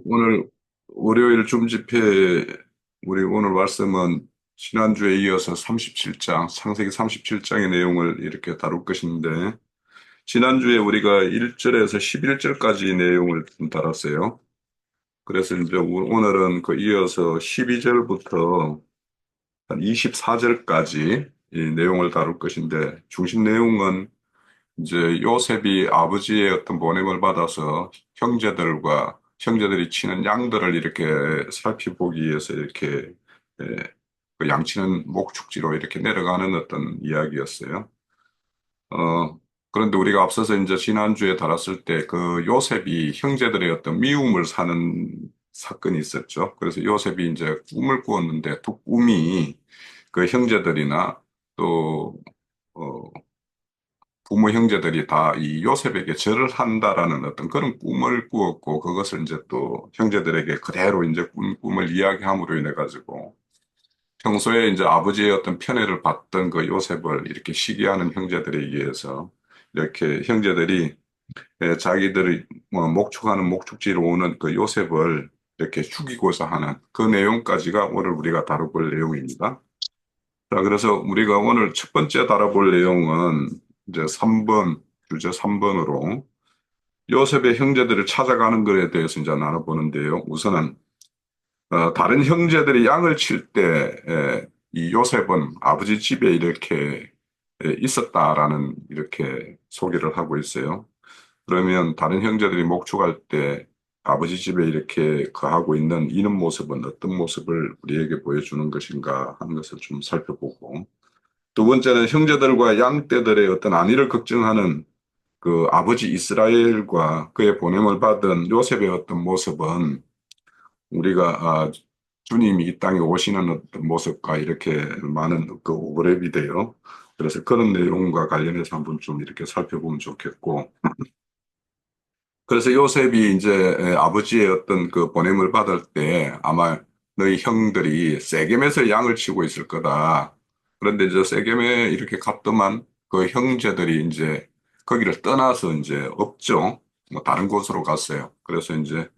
오늘 월요일 줌집회 우리 오늘 말씀은 지난주에 이어서 37장, 창세기 37장의 내용을 이렇게 다룰 것인데 지난주에 우리가 1절에서 11절까지 내용을 좀 다뤘어요. 그래서 이제 오늘은 그 이어서 12절부터 한 24절까지 이 내용을 다룰 것인데 중심 내용은 이제 요셉이 아버지의 어떤 보냄을 받아서 형제들이 치는 양들을 이렇게 살펴보기 위해서 이렇게 예, 그 양치는 목축지로 이렇게 내려가는 어떤 이야기였어요. 그런데 우리가 앞서서 이제 지난주에 다뤘을 때 그 요셉이 형제들의 어떤 미움을 사는 사건이 있었죠. 그래서 요셉이 이제 꿈을 꾸었는데 그 꿈이 그 형제들이나 또 어, 부모 형제들이 다 이 요셉에게 절을 한다라는 어떤 그런 꿈을 꾸었고 그것을 이제 또 형제들에게 그대로 이제 꿈을 이야기함으로 인해 가지고 평소에 이제 아버지의 어떤 편애를 받던 그 요셉을 이렇게 시기하는 형제들에 의해서 이렇게 형제들이 자기들이 뭐 목축하는 목축지로 오는 그 요셉을 이렇게 죽이고자 하는 그 내용까지가 오늘 우리가 다뤄볼 내용입니다. 자, 그래서 우리가 오늘 첫 번째 다뤄볼 내용은 이제 3번, 주제 3번으로 요셉의 형제들을 찾아가는 것에 대해서 이제 나눠보는데요. 우선은, 다른 형제들이 양을 칠 때, 이 요셉은 아버지 집에 이렇게 있었다라는 이렇게 소개를 하고 있어요. 그러면 다른 형제들이 목축할 때 아버지 집에 이렇게 거하고 있는 이런 모습은 어떤 모습을 우리에게 보여주는 것인가 하는 것을 좀 살펴보고, 두 번째는 형제들과 양떼들의 어떤 안위를 걱정하는 그 아버지 이스라엘과 그의 보냄을 받은 요셉의 어떤 모습은 우리가 주님이 이 땅에 오시는 어떤 모습과 이렇게 많은 그 오버랩이 돼요. 그래서 그런 내용과 관련해서 한번 좀 이렇게 살펴보면 좋겠고. 그래서 요셉이 이제 아버지의 어떤 그 보냄을 받을 때 아마 너희 형들이 세겜에서 양을 치고 있을 거다. 그런데 이제 세겜에 이렇게 갔더만 그 형제들이 이제 거기를 떠나서 이제 없죠. 뭐 다른 곳으로 갔어요. 그래서 이제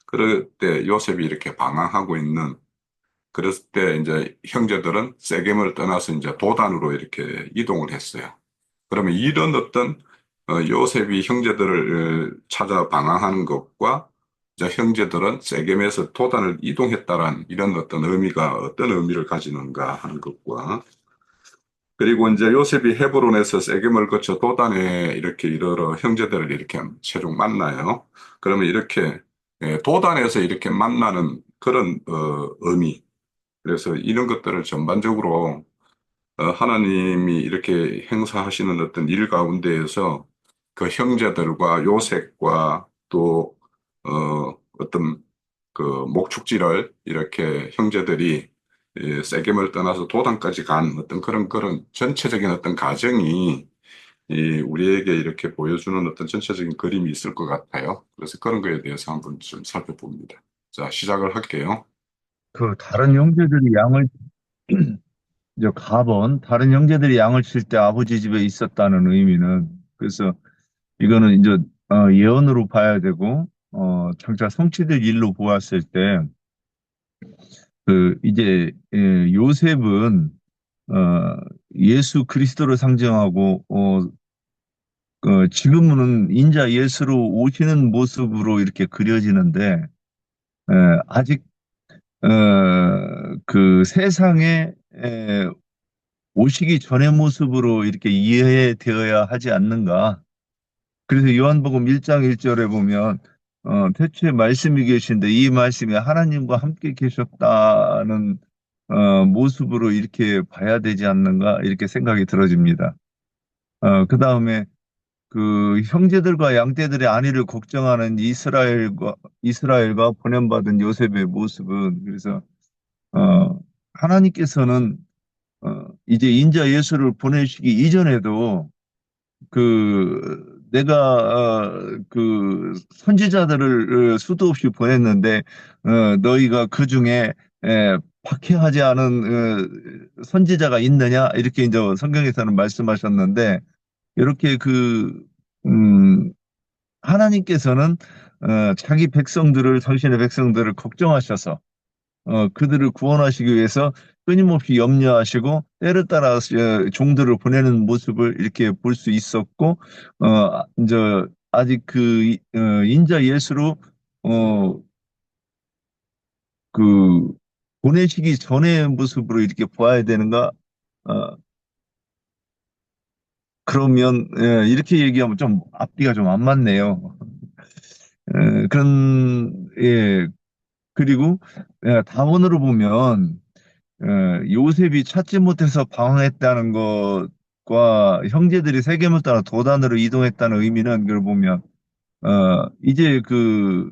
그럴 때 요셉이 이렇게 방황하고 있는 그랬을 때 이제 형제들은 세겜을 떠나서 이제 도단으로 이렇게 이동을 했어요. 그러면 이런 어떤 요셉이 형제들을 찾아 방황하는 것과 이제 형제들은 세겜에서 도단을 이동했다란 이런 어떤 의미가 어떤 의미를 가지는가 하는 것과 그리고 이제 요셉이 헤브론에서 세겜을 거쳐 도단에 이렇게 이르러 형제들을 이렇게 최종 만나요. 그러면 이렇게 도단에서 이렇게 만나는 그런 의미. 그래서 이런 것들을 전반적으로 하나님이 이렇게 행사하시는 어떤 일 가운데에서 그 형제들과 요셉과 또, 어떤 그 목축지를 이렇게 형제들이 세겜을 떠나서 도단까지 간 어떤 그런 전체적인 어떤 가정이 우리에게 이렇게 보여주는 어떤 전체적인 그림이 있을 것 같아요. 그래서 그런 거에 대해서 한번 좀 살펴봅니다. 자, 시작을 할게요. 그 다른 형제들이 양을 이제 가본 다른 형제들이 양을 칠 때 아버지 집에 있었다는 의미는 그래서 이거는 이제 예언으로 봐야 되고 장차 성취될 일로 보았을 때 그 이제 요셉은 어, 예수 그리스도를 상징하고 지금은 인자 예수로 오시는 모습으로 이렇게 그려지는데 아직 그 세상에 오시기 전의 모습으로 이렇게 이해되어야 하지 않는가. 그래서 요한복음 1장 1절에 보면 태초에 말씀이 계신데 이 말씀이 하나님과 함께 계셨다는 모습으로 이렇게 봐야 되지 않는가 이렇게 생각이 들어집니다. 그 다음에 그 형제들과 양떼들의 안위를 걱정하는 이스라엘과 보냄받은 요셉의 모습은 그래서 어, 하나님께서는 이제 인자 예수를 보내시기 이전에도 내가 그 선지자들을 수도 없이 보냈는데 너희가 그 중에 박해하지 않은 선지자가 있느냐 이렇게 이제 성경에서는 말씀하셨는데 이렇게 음, 하나님께서는 자기 백성들을, 당신의 백성들을 걱정하셔서 그들을 구원하시기 위해서 끊임없이 염려하시고 때를 따라 종들을 보내는 모습을 이렇게 볼 수 있었고, 이제 아직 인자 예수로 어, 그 보내시기 전의 모습으로 이렇게 보아야 되는가? 어, 그러면 이렇게 얘기하면 좀 앞뒤가 좀 안 맞네요. 예, 그리고 다원으로 보면 요셉이 찾지 못해서 방황했다는 것과 형제들이 세겜을 따라 도단으로 이동했다는 의미는 그걸 보면 이제 그,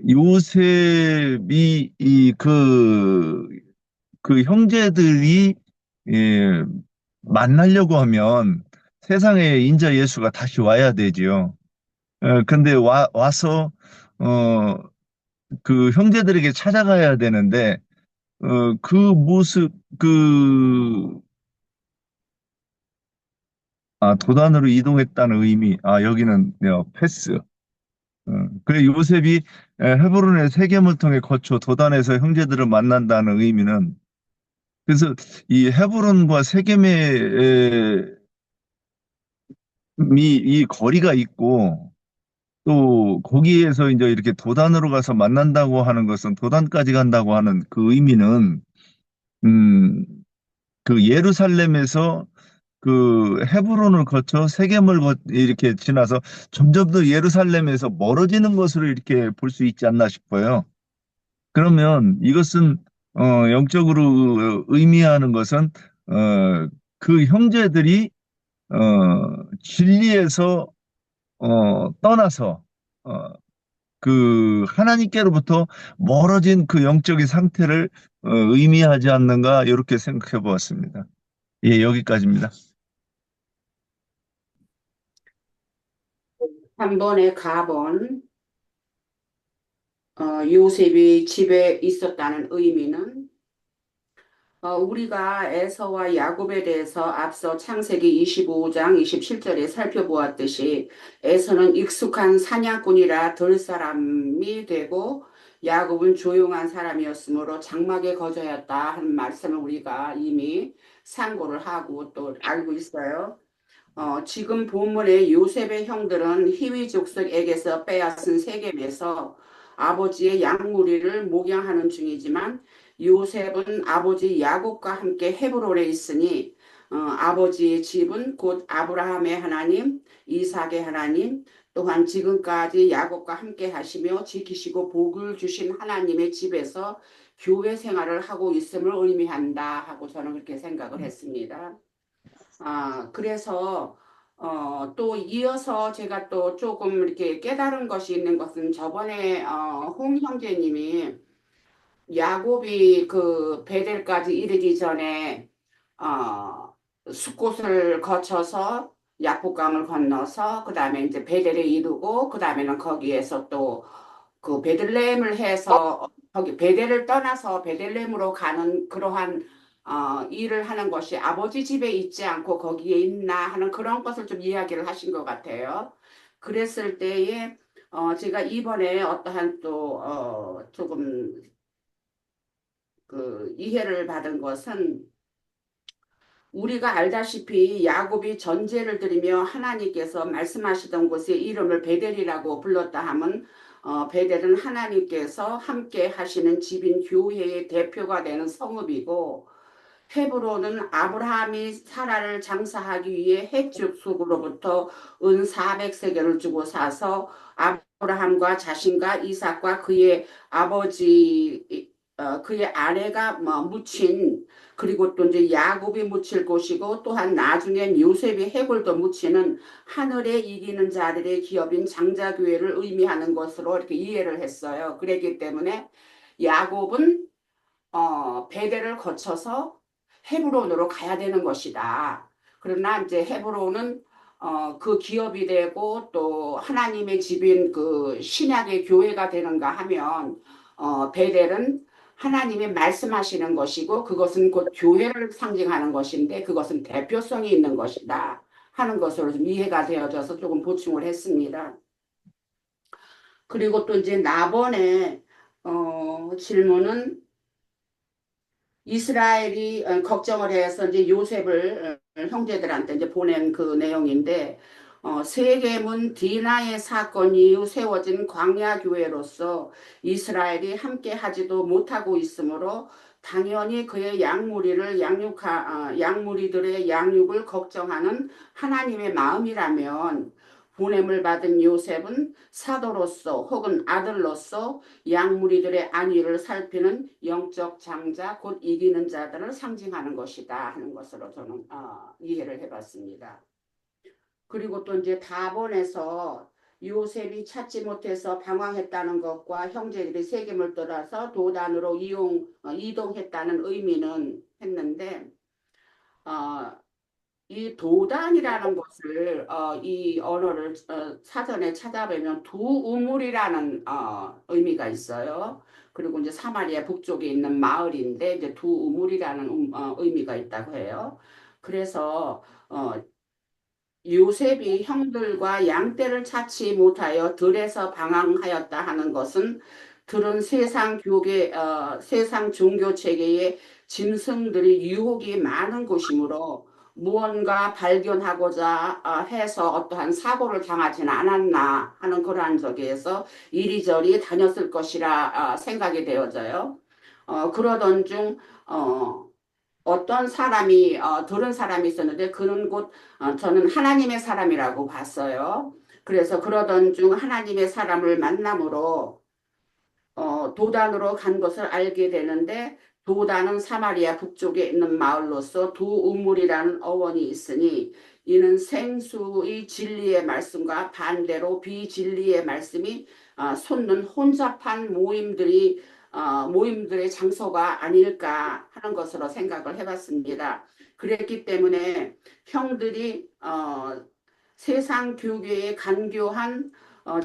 요셉이 그 형제들이 예, 만나려고 하면 세상에 인자 예수가 다시 와야 되지요. 근데 와서 어, 그 형제들에게 찾아가야 되는데 그 모습 도단으로 이동했다는 의미. 여기는 패스. 그래 요셉이 헤브론의 세겜을 통해 거쳐 도단에서 형제들을 만난다는 의미는 그래서 이 헤브론과 세겜의 이 거리가 있고 또 거기에서 이제 이렇게 도단으로 가서 만난다고 하는 것은 도단까지 간다고 하는 그 의미는 음, 그 예루살렘에서 그 헤브론을 거쳐 세겜을 이렇게 지나서 점점 더 예루살렘에서 멀어지는 것으로 이렇게 볼 수 있지 않나 싶어요. 그러면 이것은 영적으로 의미하는 것은 그 형제들이 진리에서 떠나서 어, 그 하나님께로부터 멀어진 그 영적인 상태를 의미하지 않는가 이렇게 생각해 보았습니다. 예, 여기까지입니다. 한 번에 가본 요셉이 집에 있었다는 의미는 우리가 에서와 야곱에 대해서 앞서 창세기 25장 27절에 살펴보았듯이 에서는 익숙한 사냥꾼이라 덜 사람이 되고 야곱은 조용한 사람이었으므로 장막에 거주하였다 하는 말씀을 우리가 이미 상고를 하고 또 알고 있어요. 지금 본문의 요셉의 형들은 히위 족속에게서 빼앗은 세겜에서 아버지의 양무리를 목양하는 중이지만 요셉은 아버지 야곱과 함께 헤브론에 있으니 아버지의 집은 곧 아브라함의 하나님, 이삭의 하나님, 또한 지금까지 야곱과 함께 하시며 지키시고 복을 주신 하나님의 집에서 교회 생활을 하고 있음을 의미한다 하고 저는 그렇게 생각을 했습니다. 그래서 또 이어서 제가 또 조금 이렇게 깨달은 것이 있는 것은 저번에 홍 형제님이 야곱이 그 베델까지 이르기 전에 어, 숫곳을 거쳐서 약복강을 건너서 그 다음에 이제 베델에 이르고 그 다음에는 거기에서 또 그 베들레헴을 해서 거기 베델을 떠나서 베들레헴으로 가는 그러한 일을 하는 것이 아버지 집에 있지 않고 거기에 있나 하는 그런 것을 좀 이야기를 하신 것 같아요. 그랬을 때에 제가 이번에 어떠한 또 조금 그 이해를 받은 것은 우리가 알다시피 야곱이 전제를 드리며 하나님께서 말씀하시던 곳의 이름을 베델이라고 불렀다 함은 베델은 하나님께서 함께 하시는 집인 교회의 대표가 되는 성읍이고 헤브론은 아브라함이 사라를 장사하기 위해 헷 족속으로부터 은 400세겔을 주고 사서 아브라함과 자신과 이삭과 그의 아버지 그의 아내가 묻힌 그리고 또 이제 야곱이 묻힐 곳이고 또한 나중엔 요셉이 해골도 묻히는 하늘에 이기는 자들의 기업인 장자교회를 의미하는 것으로 이렇게 이해를 했어요. 그랬기 때문에 야곱은 베델을 거쳐서 헤브론으로 가야 되는 것이다. 그러나 이제 헤브론은 그 기업이 되고 또 하나님의 집인 그 신약의 교회가 되는가 하면 베델은 하나님이 말씀하시는 것이고 그것은 곧 교회를 상징하는 것인데 그것은 대표성이 있는 것이다 하는 것으로 좀 이해가 되어져서 조금 보충을 했습니다. 그리고 또 이제 나번에 질문은 이스라엘이 걱정을 해서 이제 요셉을 형제들한테 이제 보낸 그 내용인데, 세계문 디나의 사건 이후 세워진 광야 교회로서 이스라엘이 함께 하지도 못하고 있으므로 당연히 그의 양무리들의 양육을 걱정하는 하나님의 마음이라면, 보냄을 받은 요셉은 사도로서 혹은 아들로서 양무리들의 안위를 살피는 영적 장자 곧 이기는 자들을 상징하는 것이다 하는 것으로 저는 이해를 해봤습니다. 그리고 또 이제 다본에서 요셉이 찾지 못해서 방황했다는 것과 형제들이 세겜을 떠나서 도단으로 이동했다는 의미는 했는데, 어, 이 도단이라는 것을 이 언어를 사전에 찾아보면 두우물이라는 의미가 있어요. 그리고 이제 사마리아 북쪽에 있는 마을인데 이제 두우물이라는 의미가 있다고 해요. 그래서 요셉이 형들과 양떼를 찾지 못하여 들에서 방황하였다 하는 것은 들은 세상 종교 체계의 짐승들이 유혹이 많은 곳이므로 무언가 발견하고자 해서 어떠한 사고를 당하지는 않았나 하는 그러한 적에서 이리저리 다녔을 것이라 생각이 되어져요. 그러던 중 어떤 사람이 들은 사람이 있었는데 그는 곧 저는 하나님의 사람이라고 봤어요. 그래서 그러던 중 하나님의 사람을 만남으로 도단으로 간 것을 알게 되는데, 도단은 사마리아 북쪽에 있는 마을로서 두우물이라는 어원이 있으니 이는 생수의 진리의 말씀과 반대로 비진리의 말씀이 솟는 혼잡한 모임들의 장소가 아닐까 하는 것으로 생각을 해봤습니다. 그랬기 때문에 형들이 세상 교계에 간교한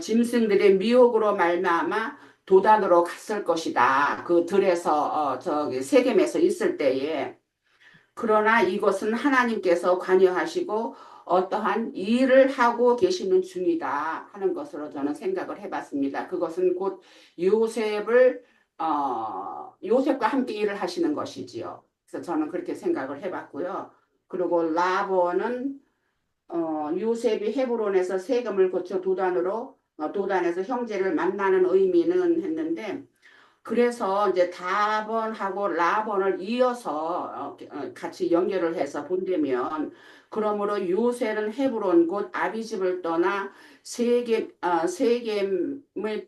짐승들의 미혹으로 말미암아 도단으로 갔을 것이다. 그 들에서 저기 세겜에서 있을 때에. 그러나 이것은 하나님께서 관여하시고 어떠한 일을 하고 계시는 중이다 하는 것으로 저는 생각을 해봤습니다. 그것은 곧 요셉과 함께 일을 하시는 것이지요. 그래서 저는 그렇게 생각을 해봤고요. 그리고 라본은 요셉이 헤브론에서 세금을 거쳐 도단에서 형제를 만나는 의미는 했는데, 그래서 이제 다본하고 라본을 이어서 같이 연결을 해서 본다면, 그러므로 요셉은 헤브론 곧 아비집을 떠나 세겜의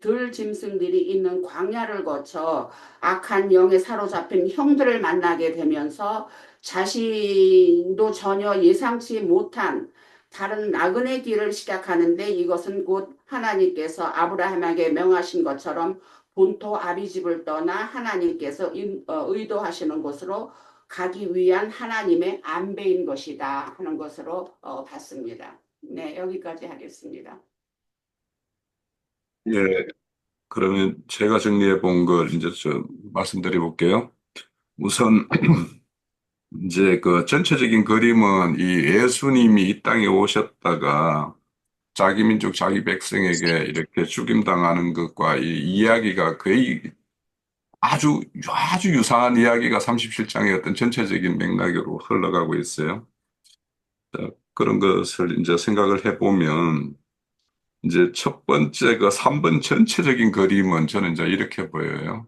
들 짐승들이 있는 광야를 거쳐 악한 영에 사로잡힌 형들을 만나게 되면서 자신도 전혀 예상치 못한 다른 나그네 길을 시작하는데, 이것은 곧 하나님께서 아브라함에게 명하신 것처럼 본토 아비집을 떠나 하나님께서 의도하시는 곳으로 가기 위한 하나님의 안배인 것이다 하는 것으로 봤습니다. 네, 여기까지 하겠습니다. 예, 그러면 제가 정리해 본 걸 이제 좀 말씀드려 볼게요. 우선 이제 그 전체적인 그림은 이 예수님이 이 땅에 오셨다가 자기 민족, 자기 백성에게 이렇게 죽임당하는 것과 이 이야기가 거의 아주 유사한 이야기가 37장의 어떤 전체적인 맥락으로 흘러가고 있어요. 자, 그런 것을 이제 생각을 해보면, 이제 첫 번째 그 3번 전체적인 그림은 저는 이제 이렇게 보여요.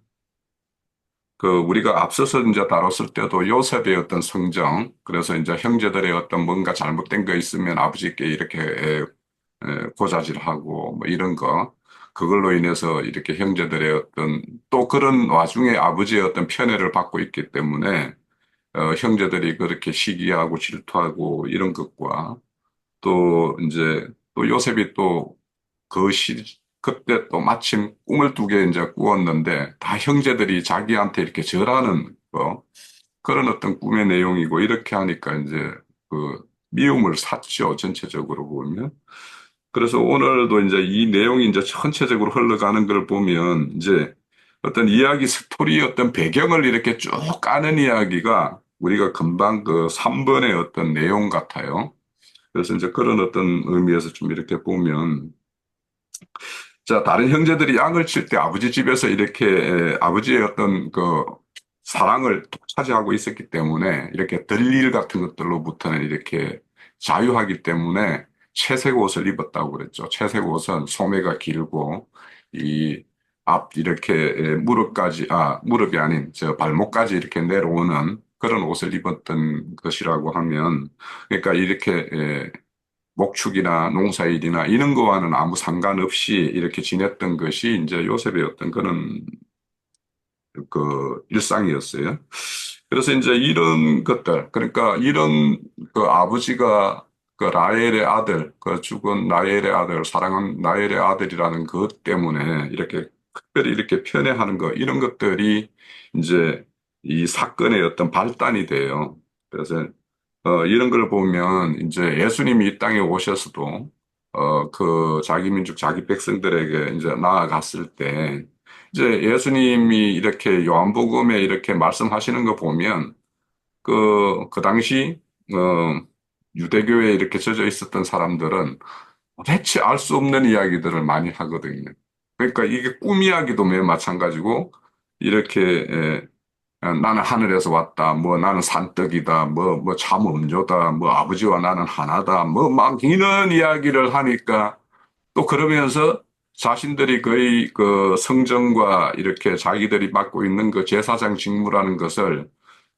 그 우리가 앞서서 이제 다뤘을 때도 요셉의 어떤 성정, 그래서 이제 형제들의 어떤 뭔가 잘못된 거 있으면 아버지께 이렇게 고자질하고 뭐 이런 거, 그걸로 인해서 이렇게 형제들의 어떤 또 그런 와중에 아버지의 어떤 편애를 받고 있기 때문에 형제들이 그렇게 시기하고 질투하고 이런 것과 또 이제 또 요셉이 또 그때 또 마침 꿈을 두 개 이제 꾸었는데 다 형제들이 자기한테 이렇게 절하는 거, 그런 어떤 꿈의 내용이고 이렇게 하니까 이제 그 미움을 샀죠, 전체적으로 보면. 그래서 오늘도 이제 이 내용이 이제 전체적으로 흘러가는 걸 보면 이제 어떤 이야기 스토리의 어떤 배경을 이렇게 쭉 까는 이야기가 우리가 금방 그 3번의 어떤 내용 같아요. 그래서 이제 그런 어떤 의미에서 좀 이렇게 보면, 자, 다른 형제들이 양을 칠 때 아버지 집에서 이렇게 아버지의 어떤 그 사랑을 차지하고 있었기 때문에 이렇게 들일 같은 것들로부터는 이렇게 자유하기 때문에 채색 옷을 입었다고 그랬죠. 채색 옷은 소매가 길고 이 앞 이렇게 무릎까지, 무릎이 아닌 저 발목까지 이렇게 내려오는 그런 옷을 입었던 것이라고 하면, 그러니까 이렇게 목축이나 농사일이나 이런 거와는 아무 상관없이 이렇게 지냈던 것이 이제 요셉의 어떤 그런 그 일상이었어요. 그래서 이제 이런 것들, 그러니까 이런 그 아버지가 그 라헬의 아들, 그 죽은 라헬의 아들, 사랑한 라헬의 아들이라는 것 때문에 이렇게 특별히 이렇게 편애하는 거, 이런 것들이 이제 이 사건의 어떤 발단이 돼요. 그래서 이런 걸 보면 이제 예수님이 이 땅에 오셔서도 그 자기 민족, 자기 백성들에게 이제 나아갔을 때 이제 예수님이 이렇게 요한복음에 이렇게 말씀하시는 거 보면 그 당시 유대교에 이렇게 젖어 있었던 사람들은 대체 알 수 없는 이야기들을 많이 하거든요. 그러니까 이게 꿈 이야기도 매우 마찬가지고 이렇게 나는 하늘에서 왔다. 뭐 나는 산떡이다. 뭐 참음료다. 뭐 아버지와 나는 하나다. 뭐 막 이런 이야기를 하니까 또 그러면서 자신들이 거의 그 성전과 이렇게 자기들이 맡고 있는 그 제사장 직무라는 것을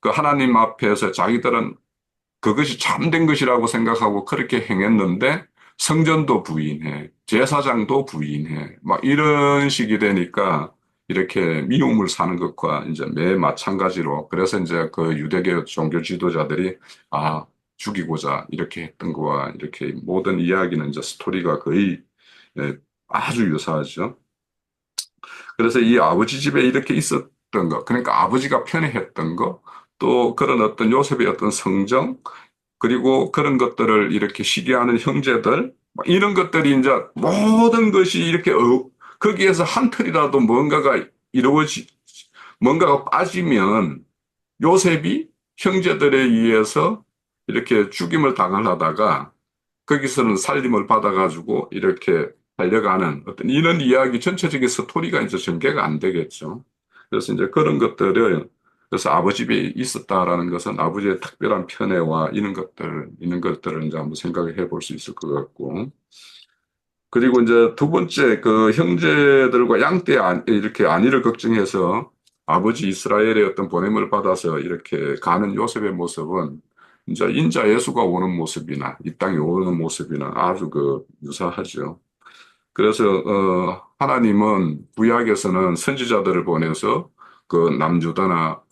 그 하나님 앞에서 자기들은 그것이 참된 것이라고 생각하고 그렇게 행했는데 성전도 부인해. 제사장도 부인해. 막 이런 식이 되니까 이렇게 미움을 사는 것과 이제 매 마찬가지로 그래서 이제 그 유대교 종교 지도자들이 죽이고자 이렇게 했던 거와 이렇게 모든 이야기는 이제 스토리가 거의 아주 유사하죠. 그래서 이 아버지 집에 이렇게 있었던 거, 그러니까 아버지가 편애했던 거, 또 그런 어떤 요셉의 어떤 성정, 그리고 그런 것들을 이렇게 시기하는 형제들, 막 이런 것들이 이제 모든 것이 이렇게 거기에서 한 털이라도 뭔가가 빠지면 요셉이 형제들에 의해서 이렇게 죽임을 당하다가 거기서는 살림을 받아가지고 이렇게 달려가는 어떤 이런 이야기 전체적인 스토리가 이제 전개가 안 되겠죠. 그래서 이제 그런 것들을 그래서 아버지 집에 있었다라는 것은 아버지의 특별한 편애와 이런 것들을 이제 한번 생각해 볼 수 있을 것 같고. 그리고 이제 두 번째 그 형제들과 양떼 이렇게 안위를 걱정해서 아버지 이스라엘의 어떤 보냄을 받아서 이렇게 가는 요셉의 모습은 이제 인자 예수가 오는 모습이나 이 땅에 오는 모습이나 아주 그 유사하죠. 그래서 하나님은 구약에서는 선지자들을 보내서 그 남유다나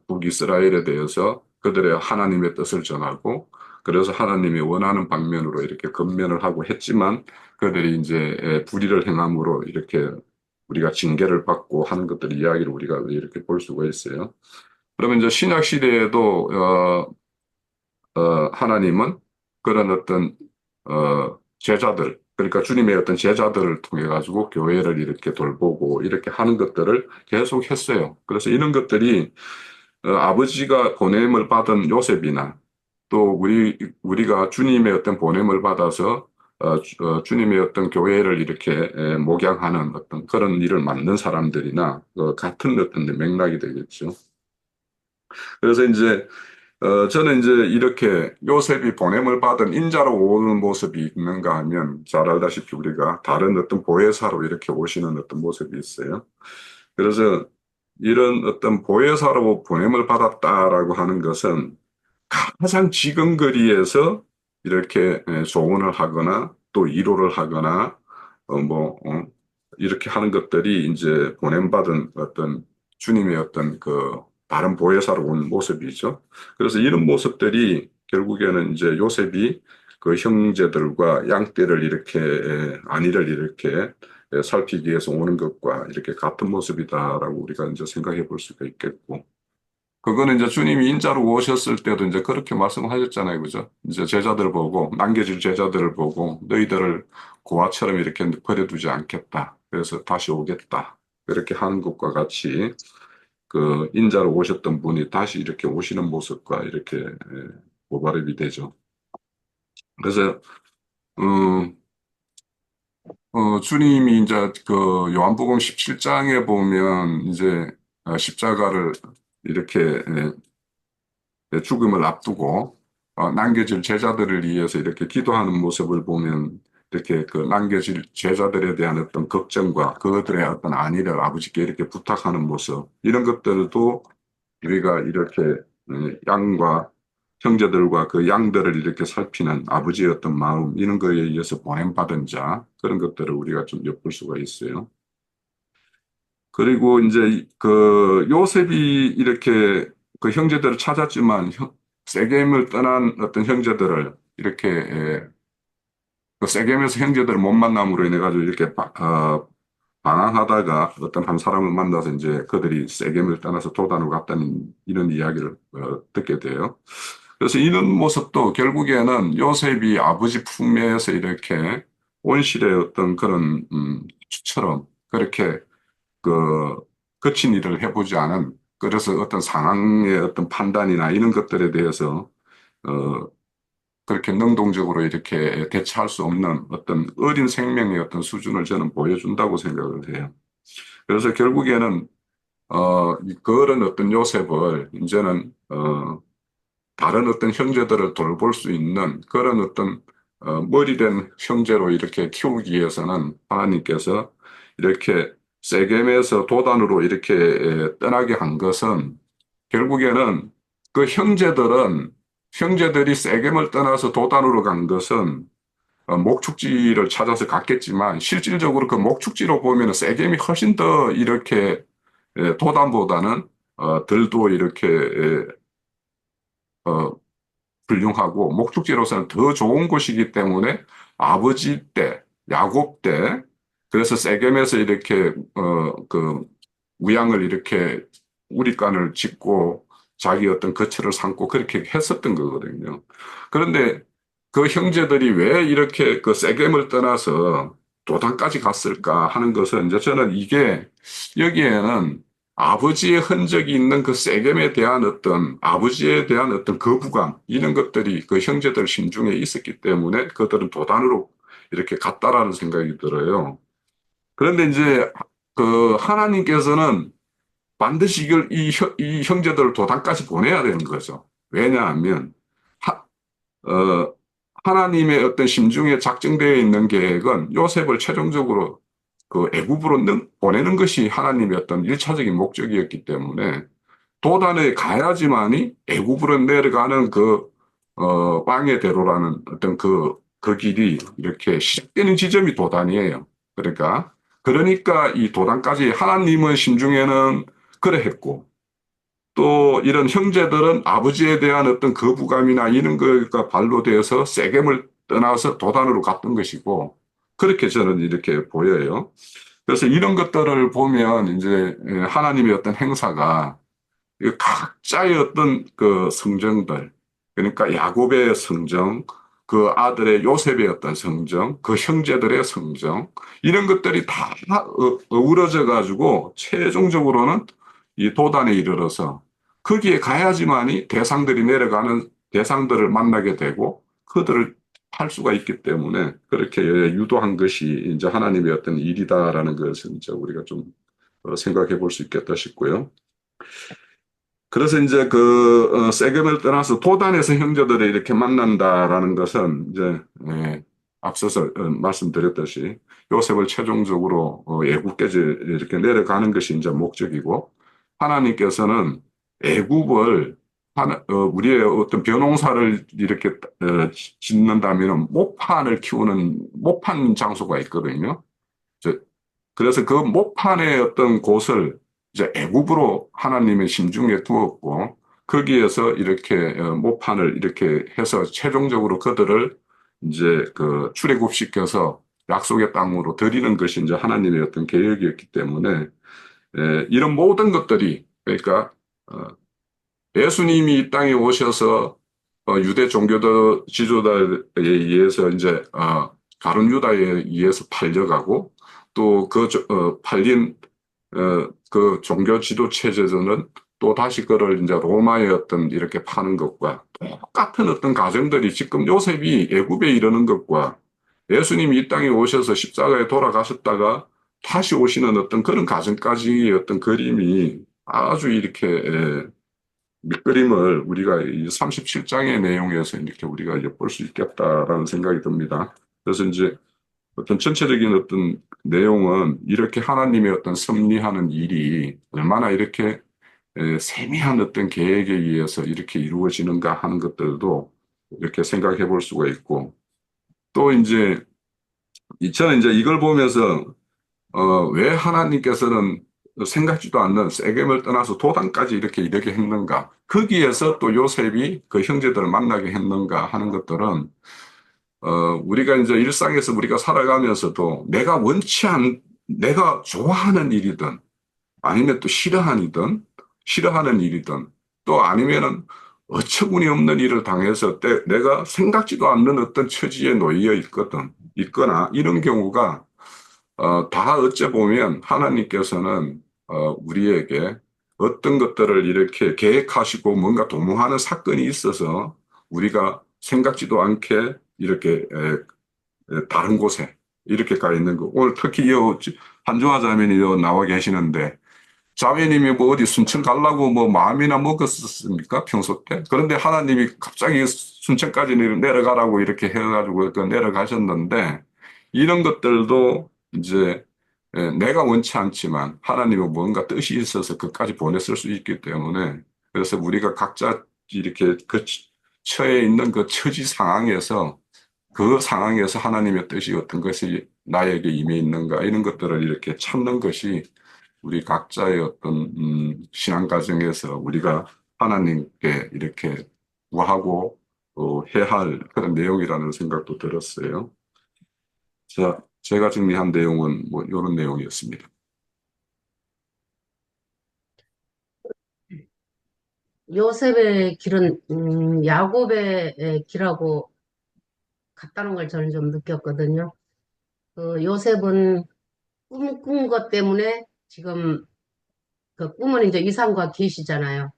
북이스라엘에 대해서 그들의 하나님의 뜻을 전하고 그래서 하나님이 원하는 방면으로 이렇게 건면을 하고 했지만 그들이 이제 불의를 행함으로 이렇게 우리가 징계를 받고 하는 것들 이야기를 우리가 이렇게 볼 수가 있어요. 그러면 이제 신약 시대에도 하나님은 그런 어떤 제자들, 그러니까 주님의 어떤 제자들을 통해 가지고 교회를 이렇게 돌보고 이렇게 하는 것들을 계속 했어요. 그래서 이런 것들이 아버지가 보냄을 받은 요셉이나 또 우리가 주님의 어떤 보냄을 받아서 주님의 어떤 교회를 이렇게 목양하는 어떤 그런 일을 맡는 사람들이나 같은 어떤 맥락이 되겠죠. 그래서 이제 저는 이제 이렇게 요셉이 보냄을 받은 인자로 오는 모습이 있는가 하면 잘 알다시피 우리가 다른 어떤 보혜사로 이렇게 오시는 어떤 모습이 있어요. 그래서 이런 어떤 보혜사로 보냄을 받았다라고 하는 것은 가장 지근거리에서 이렇게 조언을 하거나 또 위로를 하거나 이렇게 하는 것들이 이제 보냄받은 어떤 주님의 어떤 그 다른 보혜사로 온 모습이죠. 그래서 이런 모습들이 결국에는 이제 요셉이 그 형제들과 양떼를 이렇게 안위를 이렇게 살피기 위해서 오는 것과 이렇게 같은 모습이다라고 우리가 이제 생각해 볼 수가 있겠고. 그거는 이제 주님이 인자로 오셨을 때도 이제 그렇게 말씀하셨잖아요. 그죠? 이제 제자들 보고, 남겨질 제자들을 보고, 너희들을 고아처럼 이렇게 버려두지 않겠다. 그래서 다시 오겠다. 그렇게 하는 것과 같이 그 인자로 오셨던 분이 다시 이렇게 오시는 모습과 이렇게 고발입이 되죠. 그래서 어, 주님이 이제 그 요한복음 17장에 보면 이제 십자가를 이렇게 죽음을 앞두고 남겨질 제자들을 위해서 이렇게 기도하는 모습을 보면 이렇게 그 남겨질 제자들에 대한 어떤 걱정과 그들의 어떤 안위를 아버지께 이렇게 부탁하는 모습 이런 것들도 우리가 이렇게 양과 형제들과 그 양들을 이렇게 살피는 아버지의 어떤 마음 이런 거에 의해서 보냄받은 자 그런 것들을 우리가 좀 엿볼 수가 있어요. 그리고 이제 그 요셉이 이렇게 그 형제들을 찾았지만 세겜을 떠난 어떤 형제들을 이렇게 그 세겜에서 형제들을 못 만남으로 인해 가지고 이렇게 방황하다가 어떤 한 사람을 만나서 이제 그들이 세겜을 떠나서 도단으로 갔다는 이런 이야기를 듣게 돼요. 그래서 이런 모습도 결국에는 요셉이 아버지 품에서 이렇게 온실의 어떤 그런 추처럼 그렇게 그 거친 일을 해보지 않은 그래서 어떤 상황의 어떤 판단이나 이런 것들에 대해서 어 그렇게 능동적으로 이렇게 대처할 수 없는 어떤 어린 생명의 어떤 수준을 저는 보여준다고 생각을 해요. 그래서 결국에는 그런 어떤 요셉을 이제는 다른 어떤 형제들을 돌볼 수 있는 그런 어떤 머리된 형제로 이렇게 키우기 위해서는 하나님께서 이렇게 세겜에서 도단으로 이렇게 떠나게 한 것은 결국에는 그 형제들이 세겜을 떠나서 도단으로 간 것은 목축지를 찾아서 갔겠지만 실질적으로 그 목축지로 보면 세겜이 훨씬 더 이렇게 도단보다는 덜도 이렇게 어, 훌륭하고 목축지로서는 더 좋은 곳이기 때문에 아버지 때, 야곱 때, 그래서 세겜에서 이렇게 그 무양을 이렇게 우리간을 짓고 자기 어떤 거처를 삼고 그렇게 했었던 거거든요. 그런데 그 형제들이 왜 이렇게 그 세겜을 떠나서 도단까지 갔을까 하는 것은 이제 저는 이게 여기에는 아버지의 흔적이 있는 그 세겜에 대한 어떤 아버지에 대한 어떤 거부감 이런 것들이 그 형제들 심중에 있었기 때문에 그들은 도단으로 이렇게 갔다라는 생각이 들어요. 그런데 이제 그 하나님께서는 반드시 이 형제들을 도단까지 보내야 되는 거죠. 왜냐하면 하, 어, 하나님의 어떤 심중에 작정되어 있는 계획은 요셉을 최종적으로 그 애굽으로 보내는 것이 하나님의 어떤 일차적인 목적이었기 때문에 도단에 가야지만이 애굽으로 내려가는 그 왕의 대로라는 어떤 그 길이 이렇게 시작되는 지점이 도단이에요. 그러니까 이 도단까지 하나님의 심중에는 그래 했고 또 이런 형제들은 아버지에 대한 어떤 거부감이나 이런 거가 발로되어서 세겜을 떠나서 도단으로 갔던 것이고 그렇게 저는 이렇게 보여요. 그래서 이런 것들을 보면 이제 하나님의 어떤 행사가 각자의 어떤 그 성정들, 그러니까 야곱의 성정, 그 아들의 요셉의 어떤 성정, 그 형제들의 성정, 이런 것들이 다 어우러져 가지고 최종적으로는 이 도단에 이르러서 거기에 가야지만이 대상들이 내려가는 대상들을 만나게 되고 그들을 할 수가 있기 때문에 그렇게 유도한 것이 이제 하나님의 어떤 일이다라는 것을 이제 우리가 좀 생각해 볼 수 있겠다 싶고요. 그래서 이제 그 세겜을 떠나서 도단에서 형제들을 이렇게 만난다라는 것은 이제 앞서서 말씀드렸듯이 요셉을 최종적으로 애굽까지 이렇게 내려가는 것이 이제 목적이고 하나님께서는 애굽을 우리의 어떤 벼농사를 이렇게 짓는다면 모판을 키우는 모판 장소가 있거든요. 그래서 그 모판의 어떤 곳을 이제 애굽으로 하나님의 심중에 두었고 거기에서 이렇게 모판을 이렇게 해서 최종적으로 그들을 이제 그 출애굽시켜서 약속의 땅으로 드리는 것이 이제 하나님의 어떤 계획이었기 때문에 이런 모든 것들이 그러니까 어, 예수님이 이 땅에 오셔서 유대 종교도 지도자에 의해서 이제 가룟 유다에 의해서 팔려가고 또 그 팔린 그 종교 지도 체제는 또 다시 그를 이제 로마의 어떤 이렇게 파는 것과 똑같은 어떤 가정들이 지금 요셉이 애굽에 이르는 것과 예수님이 이 땅에 오셔서 십자가에 돌아가셨다가 다시 오시는 어떤 그런 가정까지의 어떤 그림이 아주 이렇게 밑그림을 우리가 이 37장의 내용에서 이렇게 우리가 엿볼 수 있겠다라는 생각이 듭니다. 그래서 이제 어떤 전체적인 어떤 내용은 이렇게 하나님의 어떤 섭리하는 일이 얼마나 이렇게 세미한 어떤 계획에 의해서 이렇게 이루어지는가 하는 것들도 이렇게 생각해 볼 수가 있고, 또 이제 저는 이제 이걸 보면서 왜 하나님께서는 생각지도 않는 세겜을 떠나서 도단까지 이렇게 이르게 했는가? 거기에서 또 요셉이 그 형제들을 만나게 했는가 하는 것들은 우리가 이제 일상에서 우리가 살아가면서도 내가 좋아하는 일이든 아니면 또 싫어하는 일이든 또 아니면은 어처구니 없는 일을 당해서 내가 생각지도 않는 어떤 처지에 놓여 있거나 이런 경우가 다 어째 보면 하나님께서는 우리에게 어떤 것들을 이렇게 계획하시고 뭔가 도모하는 사건이 있어서 우리가 생각지도 않게 이렇게 다른 곳에 이렇게 가 있는 거. 오늘 특히 한주화 자매님이 나와 계시는데 자매님이 뭐 어디 순천 가려고 뭐 마음이나 먹었습니까? 평소 때? 그런데 하나님이 갑자기 순천까지 내려가라고 이렇게 해가지고 내려가셨는데 이런 것들도 이제 내가 원치 않지만 하나님은 뭔가 뜻이 있어서 그까지 보냈을 수 있기 때문에 그래서 우리가 각자 이렇게 그 처해 있는 그 처지 상황에서 그 상황에서 하나님의 뜻이 어떤 것이 나에게 임해 있는가 이런 것들을 이렇게 찾는 것이 우리 각자의 어떤 신앙 과정에서 우리가 하나님께 이렇게 구하고 해야 할 그런 내용이라는 생각도 들었어요. 자, 제가 정리한 내용은 뭐 이런 내용이었습니다. 요셉의 길은 야곱의 길하고 같다는 걸 저는 좀 느꼈거든요. 요셉은 꿈 것 때문에 지금 그 꿈은 이제 이상과 계시잖아요.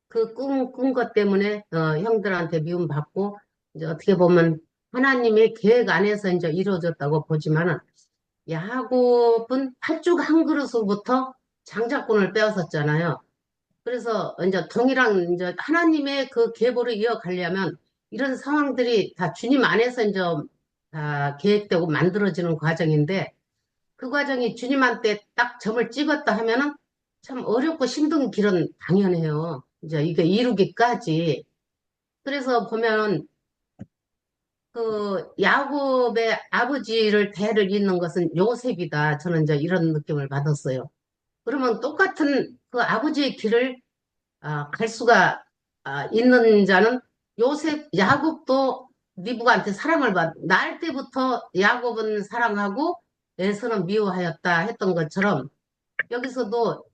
그 꾼 것 때문에 형들한테 미움받고 이제 어떻게 보면 하나님의 계획 안에서 이제 이루어졌다고 보지만은 야곱은 팥죽 한 그릇으로부터 장자권을 빼앗았잖아요. 그래서 이제 동일한 이제 하나님의 그 계보를 이어가려면 이런 상황들이 다 주님 안에서 이제 다 계획되고 만들어지는 과정인데 그 과정이 주님한테 딱 점을 찍었다 하면은 참 어렵고 힘든 길은 당연해요. 이제 이게 이루기까지. 그래서 보면 그 야곱의 아버지를 대를 잇는 것은 요셉이다. 저는 이제 이런 느낌을 받았어요. 그러면 똑같은 그 아버지의 길을 갈 수가 있는 자는 야곱도 리브가한테 사랑을 낳을 때부터 야곱은 사랑하고 에서는 미워하였다 했던 것처럼 여기서도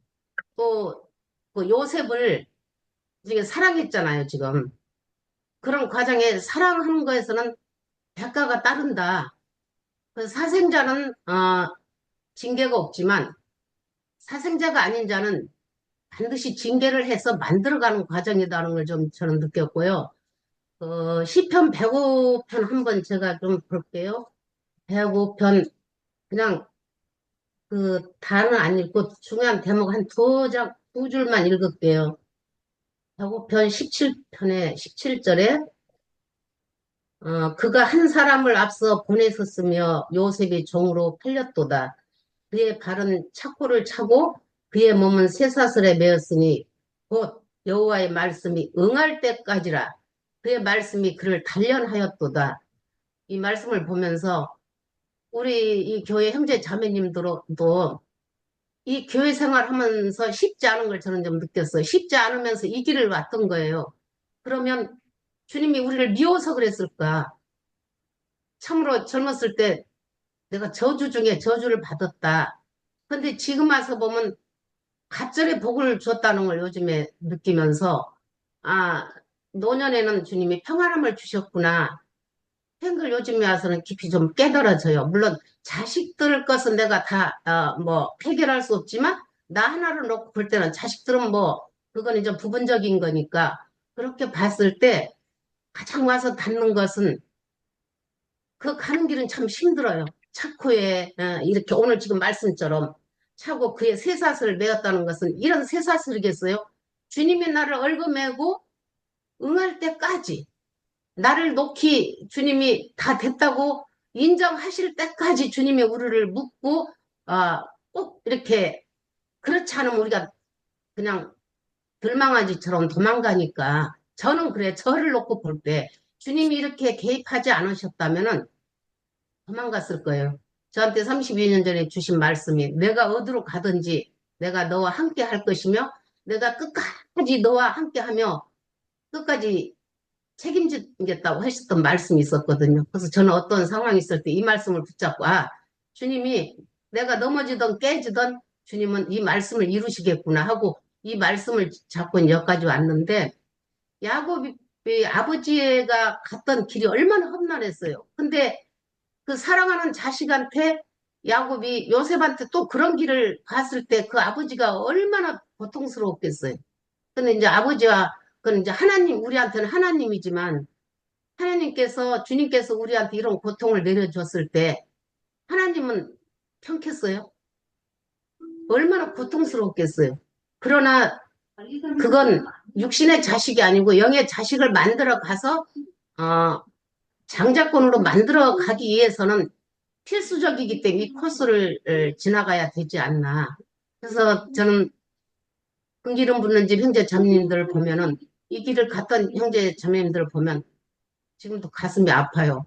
또그 요셉을 지금 사랑했잖아요, 지금. 그런 과정에 사랑하는 거에서는 대가가 따른다. 그 사생자는 징계가 없지만 사생자가 아닌 자는 반드시 징계를 해서 만들어가는 과정이라는 걸 좀 저는 느꼈고요. 시편 105편 한번 제가 좀 볼게요. 105편 그냥 그 다는 안 읽고 중요한 대목 한 두 줄만 읽을게요. 105편 17편에 17절에 그가 한 사람을 앞서 보내셨으며 요셉이 종으로 팔렸도다. 그의 발은 착고를 차고 그의 몸은 쇠사슬에 매었으니 곧 여호와의 말씀이 응할 때까지라. 그의 말씀이 그를 단련하였도다. 이 말씀을 보면서 우리 이 교회 형제 자매님들도 이 교회 생활하면서 쉽지 않은 걸 저는 좀 느꼈어요. 쉽지 않으면서 이 길을 왔던 거예요. 그러면 주님이 우리를 미워서 그랬을까? 참으로 젊었을 때 내가 저주 중에 저주를 받았다. 근데 지금 와서 보면 갑절의 복을 줬다는 걸 요즘에 느끼면서 아, 노년에는 주님이 평안함을 주셨구나. 한걸 요즘에 와서는 깊이 좀 깨달아져요. 물론 자식들 것은 내가 다 뭐 해결할 수 없지만 나 하나를 놓고 볼 때는 자식들은 뭐 그건 이제 부분적인 거니까 그렇게 봤을 때 가장 와서 닿는 것은 그 가는 길은 참 힘들어요. 차코에 이렇게 오늘 지금 말씀처럼 차고 그의 쇠사슬을 메었다는 것은 이런 쇠사슬이겠어요? 주님이 나를 얽어매고 응할 때까지 나를 놓기 주님이 다 됐다고 인정하실 때까지 주님이 우리를 묻고 꼭 이렇게 그렇지 않으면 우리가 그냥 들망아지처럼 도망가니까 저는 그래 저를 놓고 볼 때 주님이 이렇게 개입하지 않으셨다면은 도망갔을 거예요. 저한테 32년 전에 주신 말씀이 내가 어디로 가든지 내가 너와 함께 할 것이며 내가 끝까지 너와 함께 하며 끝까지 책임지겠다고 하셨던 말씀이 있었거든요. 그래서 저는 어떤 상황이 있을 때 이 말씀을 붙잡고 주님이 내가 넘어지든 깨지든 주님은 이 말씀을 이루시겠구나 하고 이 말씀을 잡고 여기까지 왔는데 야곱이 아버지가 갔던 길이 얼마나 험난했어요. 근데 그 사랑하는 자식한테 야곱이 요셉한테 또 그런 길을 갔을 때 그 아버지가 얼마나 고통스러웠겠어요. 근데 이제 아버지와 그건 이제 하나님, 우리한테는 하나님이지만 하나님께서 주님께서 우리한테 이런 고통을 내려줬을 때 하나님은 편겠어요? 얼마나 고통스러웠겠어요. 그러나 그건 육신의 자식이 아니고 영의 자식을 만들어 가서 어, 장자권으로 만들어 가기 위해서는 필수적이기 때문에 이 코스를 지나가야 되지 않나. 그래서 저는 흥기름 붓는 집 형제 자매님들 보면은 이 길을 갔던 형제 자매님들 보면 지금도 가슴이 아파요.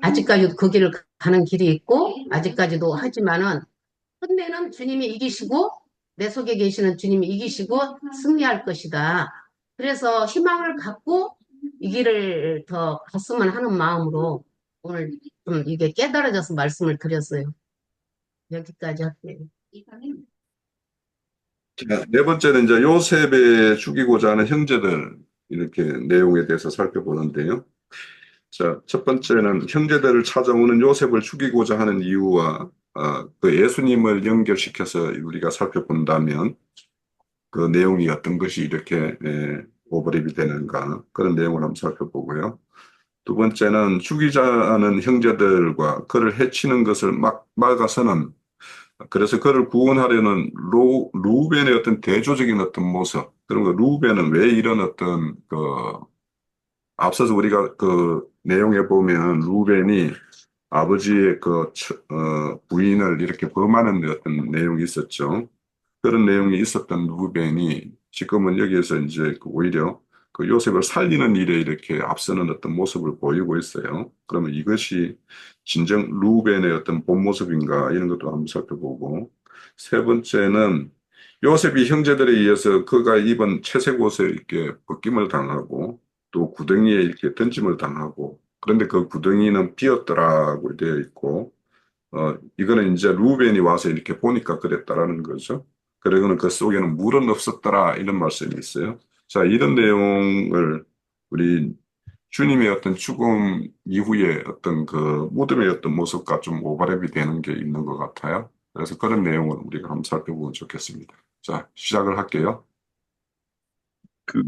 아직까지도 그 길을 가는 길이 있고 아직까지도 하지만은 끝내는 주님이 이기시고 내 속에 계시는 주님이 이기시고 승리할 것이다. 그래서 희망을 갖고 이 길을 더 갔으면 하는 마음으로 오늘 좀 이게 깨달아져서 말씀을 드렸어요. 여기까지 할게요. 자, 네 번째는 이제 요셉의 죽이고자 하는 형제들 이렇게 내용에 대해서 살펴보는데요. 자, 첫 번째는 형제들을 찾아오는 요셉을 죽이고자 하는 이유와 그 예수님을 연결시켜서 우리가 살펴본다면 그 내용이 어떤 것이 이렇게 오버랩이 되는가 그런 내용을 한번 살펴보고요. 두 번째는 죽이자 하는 형제들과 그를 해치는 것을 막아서는 그래서 그를 구원하려는 루벤의 어떤 대조적인 어떤 모습 그런 거 루벤은 왜 이런 어떤 그 앞서서 우리가 그 내용에 보면 루벤이 아버지의 부인을 이렇게 범하는 어떤 내용이 있었죠. 그런 내용이 있었던 루벤이 지금은 여기에서 이제 오히려 그 요셉을 살리는 일에 이렇게 앞서는 어떤 모습을 보이고 있어요. 그러면 이것이 진정 루벤의 어떤 본 모습인가 이런 것도 한번 살펴보고 세 번째는 요셉이 형제들에 의해서 그가 입은 채색 옷에 이렇게 벗김을 당하고 또 구덩이에 이렇게 던짐을 당하고 그런데 그 구덩이는 비었더라고 되어 있고 이거는 이제 루벤이 와서 이렇게 보니까 그랬다라는 거죠. 그러고는 그 속에는 물은 없었더라 이런 말씀이 있어요. 자, 이런 내용을 우리 주님의 어떤 죽음 이후에 어떤 그 무덤의 어떤 모습과 좀 오버랩이 되는 게 있는 것 같아요. 그래서 그런 내용을 우리가 한번 살펴보면 좋겠습니다. 자, 시작을 할게요. 그,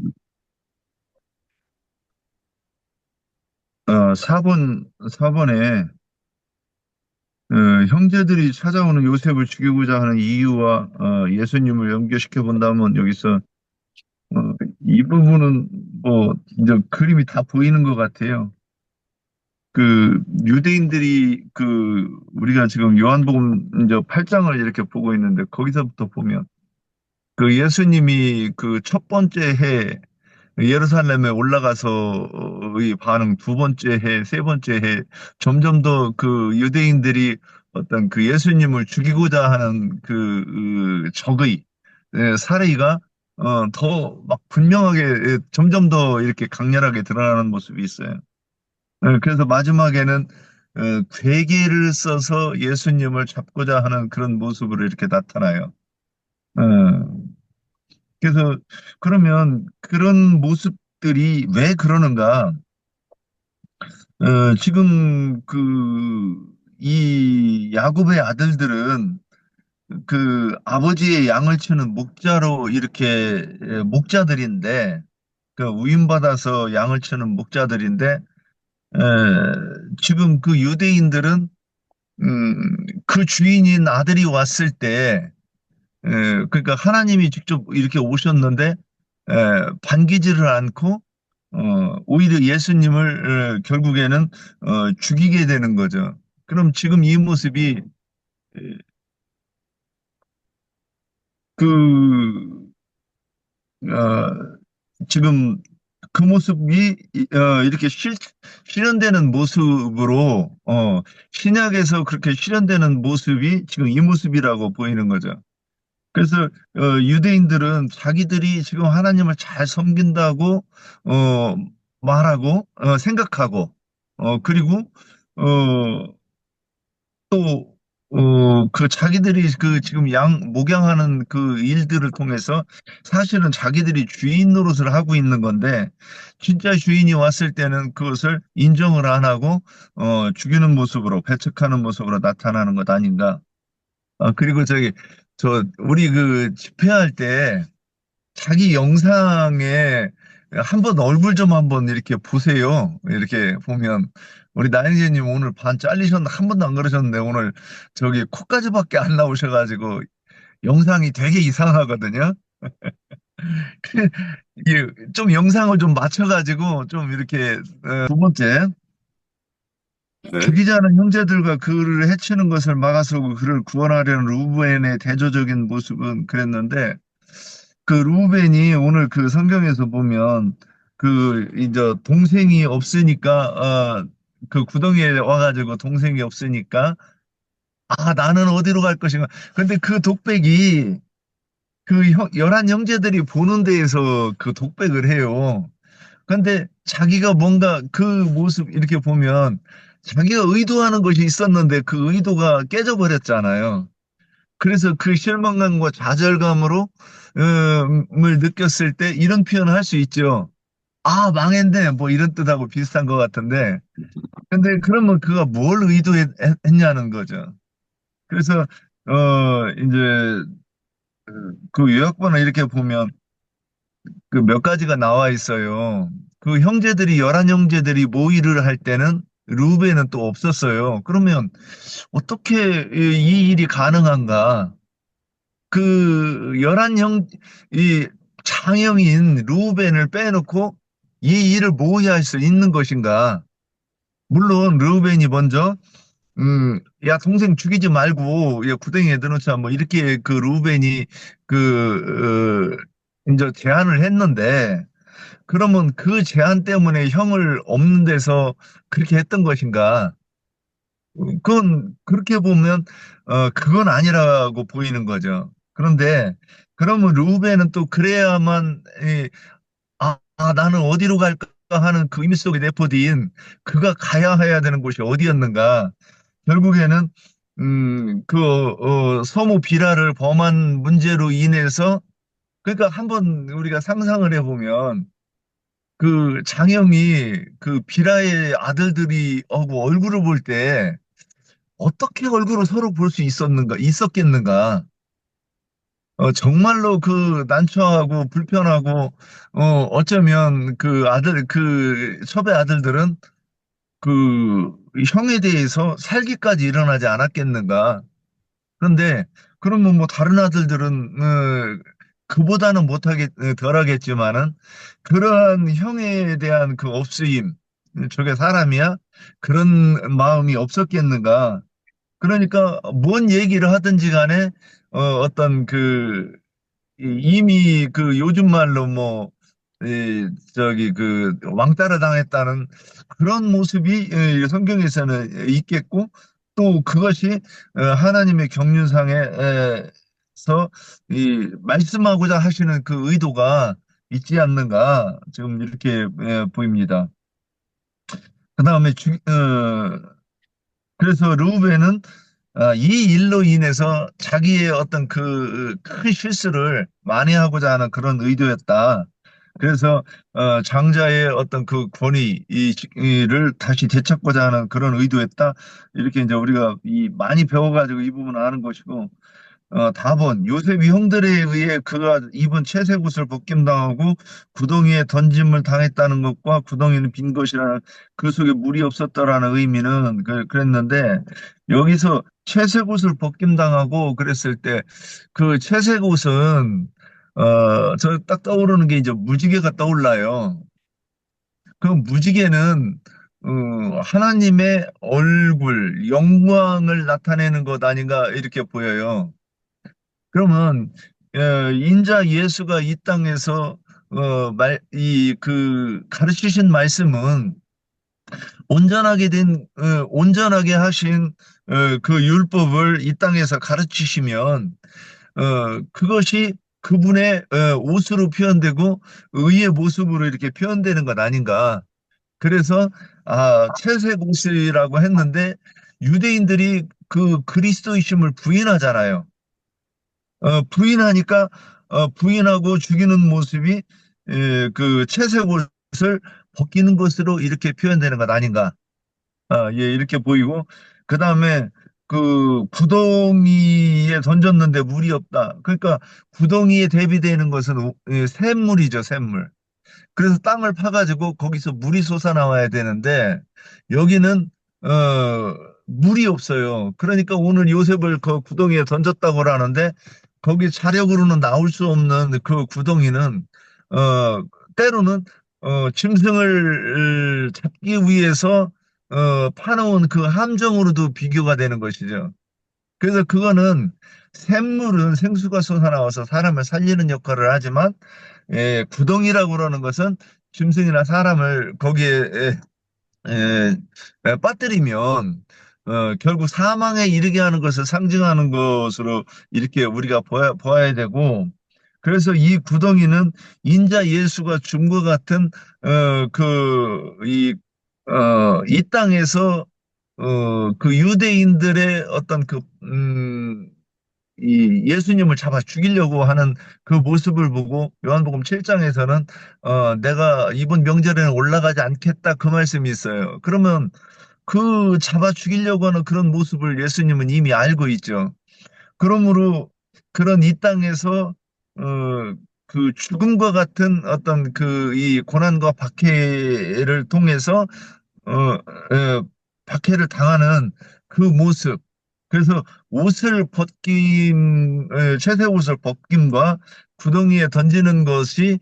4번에, 형제들이 찾아오는 요셉을 죽이고자 하는 이유와, 예수님을 연결시켜 본다면 여기서, 이 부분은 뭐, 이제 그림이 다 보이는 것 같아요. 그, 유대인들이 우리가 지금 요한복음 이제 8장을 이렇게 보고 있는데, 거기서부터 보면, 그 예수님이 그 첫 번째 해, 예루살렘에 올라가서의 반응, 두 번째 해, 세 번째 해, 점점 더 그 유대인들이 어떤 그 예수님을 죽이고자 하는 적의 사례가 더 막 분명하게 점점 더 이렇게 강렬하게 드러나는 모습이 있어요. 그래서 마지막에는 괴계를 써서 예수님을 잡고자 하는 그런 모습으로 이렇게 나타나요. 어, 그래서 그러면 그런 모습들이 왜 그러는가? 지금 이 야곱의 아들들은 그 아버지의 양을 치는 목자로 이렇게 목자들인데 그 위임받아서 양을 치는 목자들인데 에, 지금 그 유대인들은 그 주인인 아들이 왔을 때 그러니까 하나님이 직접 이렇게 오셨는데 반기지를 않고 오히려 예수님을 결국에는 죽이게 되는 거죠. 그럼 지금 이 모습이 에, 그 어, 지금 그 모습이 이렇게 실현되는 모습으로 신약에서 그렇게 실현되는 모습이 지금 이 모습이라고 보이는 거죠. 그래서 유대인들은 자기들이 지금 하나님을 잘 섬긴다고 어, 말하고 생각하고 그리고 어, 또 그 자기들이 그 지금 목양하는 그 일들을 통해서 사실은 자기들이 주인 노릇을 하고 있는 건데 진짜 주인이 왔을 때는 그것을 인정을 안 하고 죽이는 모습으로 배척하는 모습으로 나타나는 것 아닌가. 그리고 우리 그 집회할 때 자기 영상에 한번 얼굴 좀 한번 이렇게 보세요. 이렇게 보면 우리 나영재님 오늘 반 잘리셨나 한 번도 안 그러셨는데 오늘 저기 코까지밖에 안 나오셔가지고 영상이 되게 이상하거든요. 이게 좀 영상을 좀 맞춰가지고 좀 이렇게 두 번째 네. 죽이지 않은 형제들과 그를 해치는 것을 막아서 그를 구원하려는 루브엔의 대조적인 모습은 그랬는데 그 루벤이 오늘 그 성경에서 보면 그 이제 동생이 없으니까 그 구덩이에 와가지고 동생이 없으니까 나는 어디로 갈 것인가. 근데 그 독백이 그 열한 형제들이 보는 데에서 그 독백을 해요. 근데 자기가 뭔가 그 모습 이렇게 보면 자기가 의도하는 것이 있었는데 그 의도가 깨져버렸잖아요. 그래서 그 실망감과 좌절감으로 을 느꼈을 때 이런 표현을 할 수 있죠. 망했네. 뭐 이런 뜻하고 비슷한 것 같은데. 근데 그러면 그가 뭘 의도했냐는 거죠. 그래서 이제 그 요약본을 이렇게 보면 그 몇 가지가 나와 있어요. 그 형제들이 열한 형제들이 모의를 할 때는 루벤은 또 없었어요. 그러면 어떻게 이 일이 가능한가? 그 열한 이 장형인 루벤을 빼놓고 이 일을 모의할 수 있는 것인가? 물론 루벤이 먼저 야 동생 죽이지 말고 야 구덩이에 넣어놓자 뭐 이렇게 그 루벤이 이제 제안을 했는데 그러면 그 제안 때문에 형을 없는 데서 그렇게 했던 것인가? 그건 그렇게 보면 그건 아니라고 보이는 거죠. 그런데 그러면 루벤은 또 그래야만 나는 어디로 갈까 하는 그 의미 속에 내포된 그가 가야 해야 되는 곳이 어디였는가? 결국에는 서무 비라를 범한 문제로 인해서 그러니까 한번 우리가 상상을 해보면 그 장형이 그 비라의 아들들이 하고 얼굴을 볼 때 어떻게 얼굴을 서로 볼 수 있었겠는가? 정말로 그 난처하고 불편하고, 어쩌면 그 첩의 아들들은 그 형에 대해서 살기까지 일어나지 않았겠는가? 그런데, 그러면 뭐 다른 아들들은, 그보다는 덜 하겠지만은, 그러한 형에 대한 그 없으임, 저게 사람이야? 그런 마음이 없었겠는가? 그러니까 뭔 얘기를 하든지 간에 어떤 이미 그 요즘 말로 뭐 저기 그 왕따를 당했다는 그런 모습이 성경에서는 있겠고 또 그것이 하나님의 경륜상에서 이 말씀하고자 하시는 그 의도가 있지 않는가 지금 이렇게 보입니다. 그다음에 그래서 루벤은 이 일로 인해서 자기의 어떤 그 큰 실수를 만회하고자 하는 그런 의도였다. 그래서 장자의 어떤 그 권위 이를 다시 되찾고자 하는 그런 의도였다. 이렇게 이제 우리가 많이 배워가지고 이 부분을 아는 것이고 답은 요셉이 형들에 의해 그가 입은 채색 옷을 벗김당하고 구덩이에 던짐을 당했다는 것과 구덩이는 빈 것이라는 그 속에 물이 없었다라는 의미는 그랬는데 여기서 채색 옷을 벗김당하고 그랬을 때 그 채색 옷은 저 딱 떠오르는 게 이제 무지개가 떠올라요. 그 무지개는 하나님의 얼굴, 영광을 나타내는 것 아닌가 이렇게 보여요. 그러면 인자 예수가 이 땅에서 가르치신 말씀은 온전하게 하신 그 율법을 이 땅에서 가르치시면 그것이 그분의 옷으로 표현되고 의의 모습으로 이렇게 표현되는 것 아닌가. 그래서 채색 옷이라고 했는데 유대인들이 그 그리스도이심을 부인하잖아요. 부인하니까 부인하고 죽이는 모습이 그 채색 옷을 벗기는 것으로 이렇게 표현되는 것 아닌가. 예, 이렇게 보이고 그 다음에 그 구덩이에 던졌는데 물이 없다. 그러니까 구덩이에 대비되는 것은 샘물이죠, 샘물. 그래서 땅을 파가지고 거기서 물이 솟아나와야 되는데 여기는 물이 없어요. 그러니까 오늘 요셉을 그 구덩이에 던졌다고 하는데 거기 자력으로는 나올 수 없는 그 구덩이는 어, 때로는 짐승을 잡기 위해서 파놓은 그 함정으로도 비교가 되는 것이죠. 그래서 그거는 샘물은 생수가 솟아나와서 사람을 살리는 역할을 하지만 구덩이라고 그러는 것은 짐승이나 사람을 거기에 빠뜨리면 결국 사망에 이르게 하는 것을 상징하는 것으로 이렇게 우리가 보아야 되고 그래서 이 구덩이는 인자 예수가 줌과 같은 이 땅에서 그 유대인들의 어떤 이 예수님을 잡아 죽이려고 하는 그 모습을 보고 요한복음 7장에서는 내가 이번 명절에는 올라가지 않겠다 그 말씀이 있어요. 그러면 그 잡아 죽이려고 하는 그런 모습을 예수님은 이미 알고 있죠. 그러므로 그런 이 땅에서 그 죽음과 같은 어떤 그 이 고난과 박해를 통해서 박해를 당하는 그 모습. 그래서 채색 옷을 벗김과 구덩이에 던지는 것이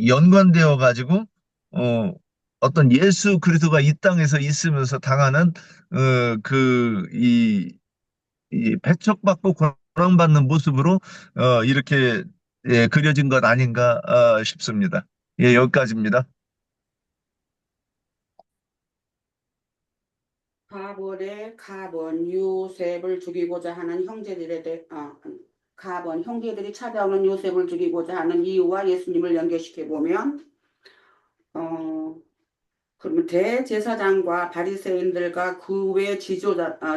연관되어 가지고, 어, 어떤 예수 그리스도가 이 땅에서 있으면서 당하는, 이 배척받고 고난받는 모습으로, 이렇게, 예, 그려진 것 아닌가, 싶습니다. 예, 여기까지입니다. 가본 요셉을 죽이고자 하는 형제들이 찾아오는 요셉을 죽이고자 하는 이유와 예수님을 연결시켜 보면, 그러면 대제사장과 바리새인들과 그 외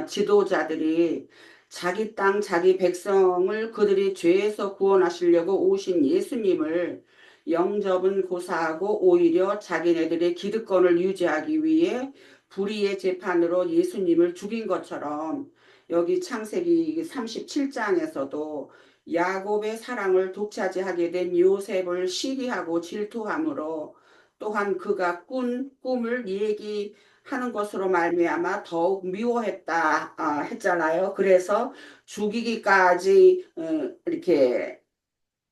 지도자들이 자기 땅, 자기 백성을 그들이 죄에서 구원하시려고 오신 예수님을 영접은 고사하고 오히려 자기네들의 기득권을 유지하기 위해 불의의 재판으로 예수님을 죽인 것처럼 여기 창세기 37장에서도 야곱의 사랑을 독차지하게 된 요셉을 시기하고 질투함으로 또한 그가 꾼 꿈을 얘기하는 것으로 말미암아 더욱 미워했다 했잖아요. 그래서 죽이기까지 이렇게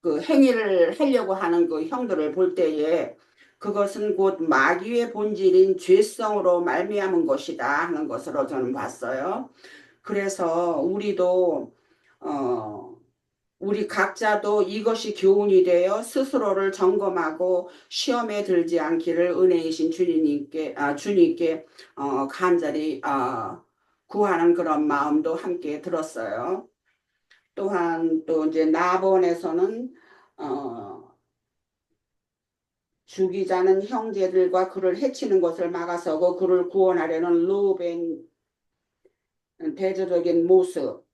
그 행위를 하려고 하는 그 형들을 볼 때에 그것은 곧 마귀의 본질인 죄성으로 말미암은 것이다 하는 것으로 저는 봤어요. 그래서 우리 각자도 이것이 교훈이 되어 스스로를 점검하고 시험에 들지 않기를 은혜이신 주님께 간절히 구하는 그런 마음도 함께 들었어요. 또한 또 이제 나본에서는 죽이자는 형제들과 그를 해치는 것을 막아서고 그를 구원하려는 르우벤 대조적인 모습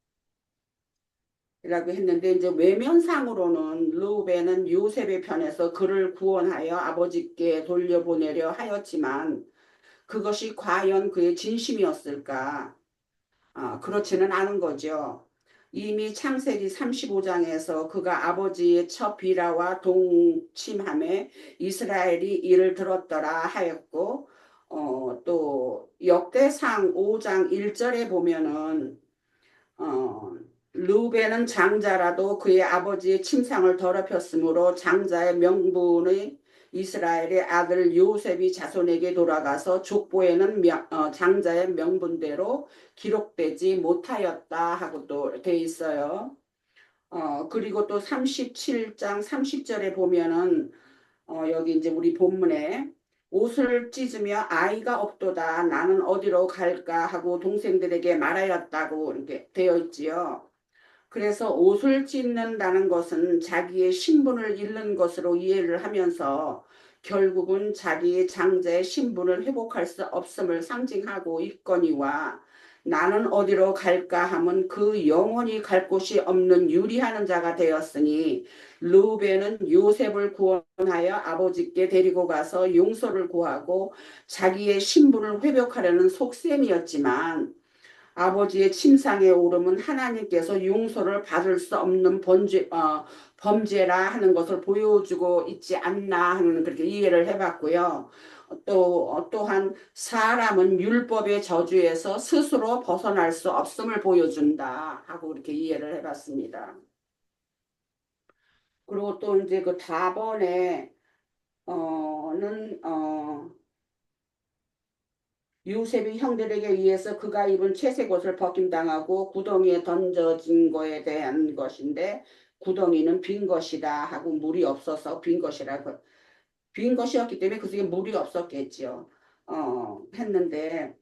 이라고 했는데 이제 외면상으로는 르우벤은 요셉의 편에서 그를 구원하여 아버지께 돌려보내려 하였지만 그것이 과연 그의 진심이었을까? 그렇지는 않은 거죠. 이미 창세기 35장에서 그가 아버지의 첫 비라와 동침함에 이스라엘이 이를 들었더라 하였고, 또 역대상 5장 1절에 보면은 르우벤은 장자라도 그의 아버지의 침상을 더럽혔으므로 장자의 명분의 이스라엘의 아들 요셉이 자손에게 돌아가서 족보에는 장자의 명분대로 기록되지 못하였다 하고 또 돼 있어요. 그리고 또 37장 30절에 보면은 여기 이제 우리 본문에 옷을 찢으며 아이가 없도다 나는 어디로 갈까 하고 동생들에게 말하였다고 이렇게 되어 있지요. 그래서 옷을 찢는다는 것은 자기의 신분을 잃는 것으로 이해를 하면서 결국은 자기의 장자의 신분을 회복할 수 없음을 상징하고 있거니와 나는 어디로 갈까 하면 그 영원히 갈 곳이 없는 유리하는 자가 되었으니 르우벤은 요셉을 구원하여 아버지께 데리고 가서 용서를 구하고 자기의 신분을 회복하려는 속셈이었지만 아버지의 침상에 오름은 하나님께서 용서를 받을 수 없는 범죄라 하는 것을 보여주고 있지 않나 하는 그렇게 이해를 해봤고요. 또한 사람은 율법의 저주에서 스스로 벗어날 수 없음을 보여준다 하고 이렇게 이해를 해봤습니다. 그리고 또 이제 그 다번에는 요셉이 형들에게 의해서 그가 입은 채색 옷을 벗김당하고 구덩이에 던져진 거에 대한 것인데 구덩이는 빈 것이다 하고 물이 없어서 빈 것이라고 빈 것이었기 때문에 그 속에 물이 없었겠죠. 했는데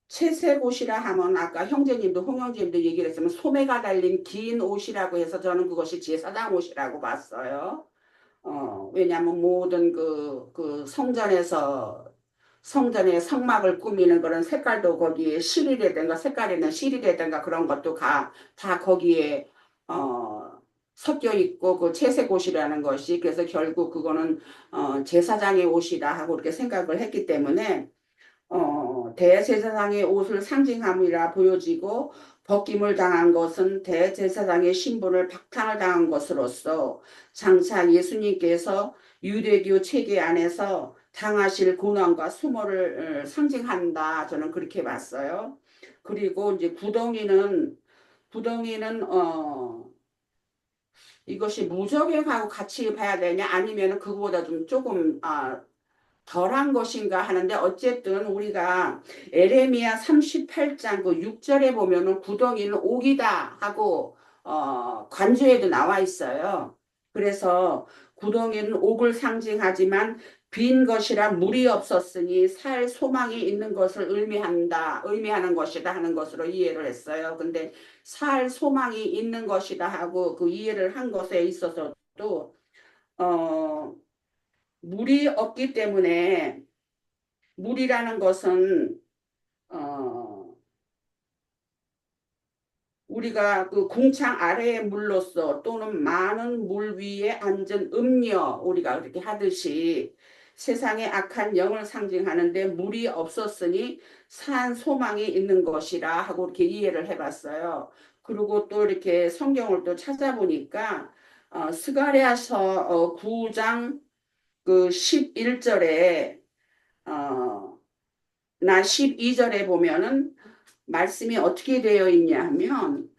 채색 옷이라 하면 아까 형제님도 홍형제님도 얘기를 했으면 소매가 달린 긴 옷이라고 해서 저는 그것이 제사장 옷이라고 봤어요. 왜냐하면 모든 그 성전의 성막을 꾸미는 그런 색깔도 거기에 실이라든가 색깔에는 실이라든가 그런 것도 다 거기에 섞여 있고 그 채색 옷이라는 것이 그래서 결국 그거는 제사장의 옷이다 하고 그렇게 생각을 했기 때문에 대제사장의 옷을 상징함이라 보여지고 벗김을 당한 것은 대제사장의 신분을 박탈을 당한 것으로서 장차 예수님께서 유대교 체계 안에서 당하실 고난과 수모를 상징한다. 저는 그렇게 봤어요. 그리고 이제 구덩이는 이것이 무적액하고 같이 봐야 되냐 아니면 그거보다 좀 조금 덜한 것인가 하는데 어쨌든 우리가 에레미야 38장 그 6절에 보면은 구덩이는 옥이다 하고 관조에도 나와 있어요. 그래서 구덩이는 옥을 상징하지만 빈 것이라 물이 없었으니 살 소망이 있는 것을 의미하는 것이다 하는 것으로 이해를 했어요. 근데 살 소망이 있는 것이다 하고 그 이해를 한 것에 있어서도 물이 없기 때문에 물이라는 것은 우리가 그 궁창 아래의 물로서 또는 많은 물 위에 앉은 음녀 우리가 그렇게 하듯이 세상의 악한 영을 상징하는데 물이 없었으니 산 소망이 있는 것이라 하고 이렇게 이해를 해봤어요. 그리고 또 이렇게 성경을 또 찾아보니까 스가랴서 9장 그 11절에 나 12절에 보면은 말씀이 어떻게 되어 있냐 하면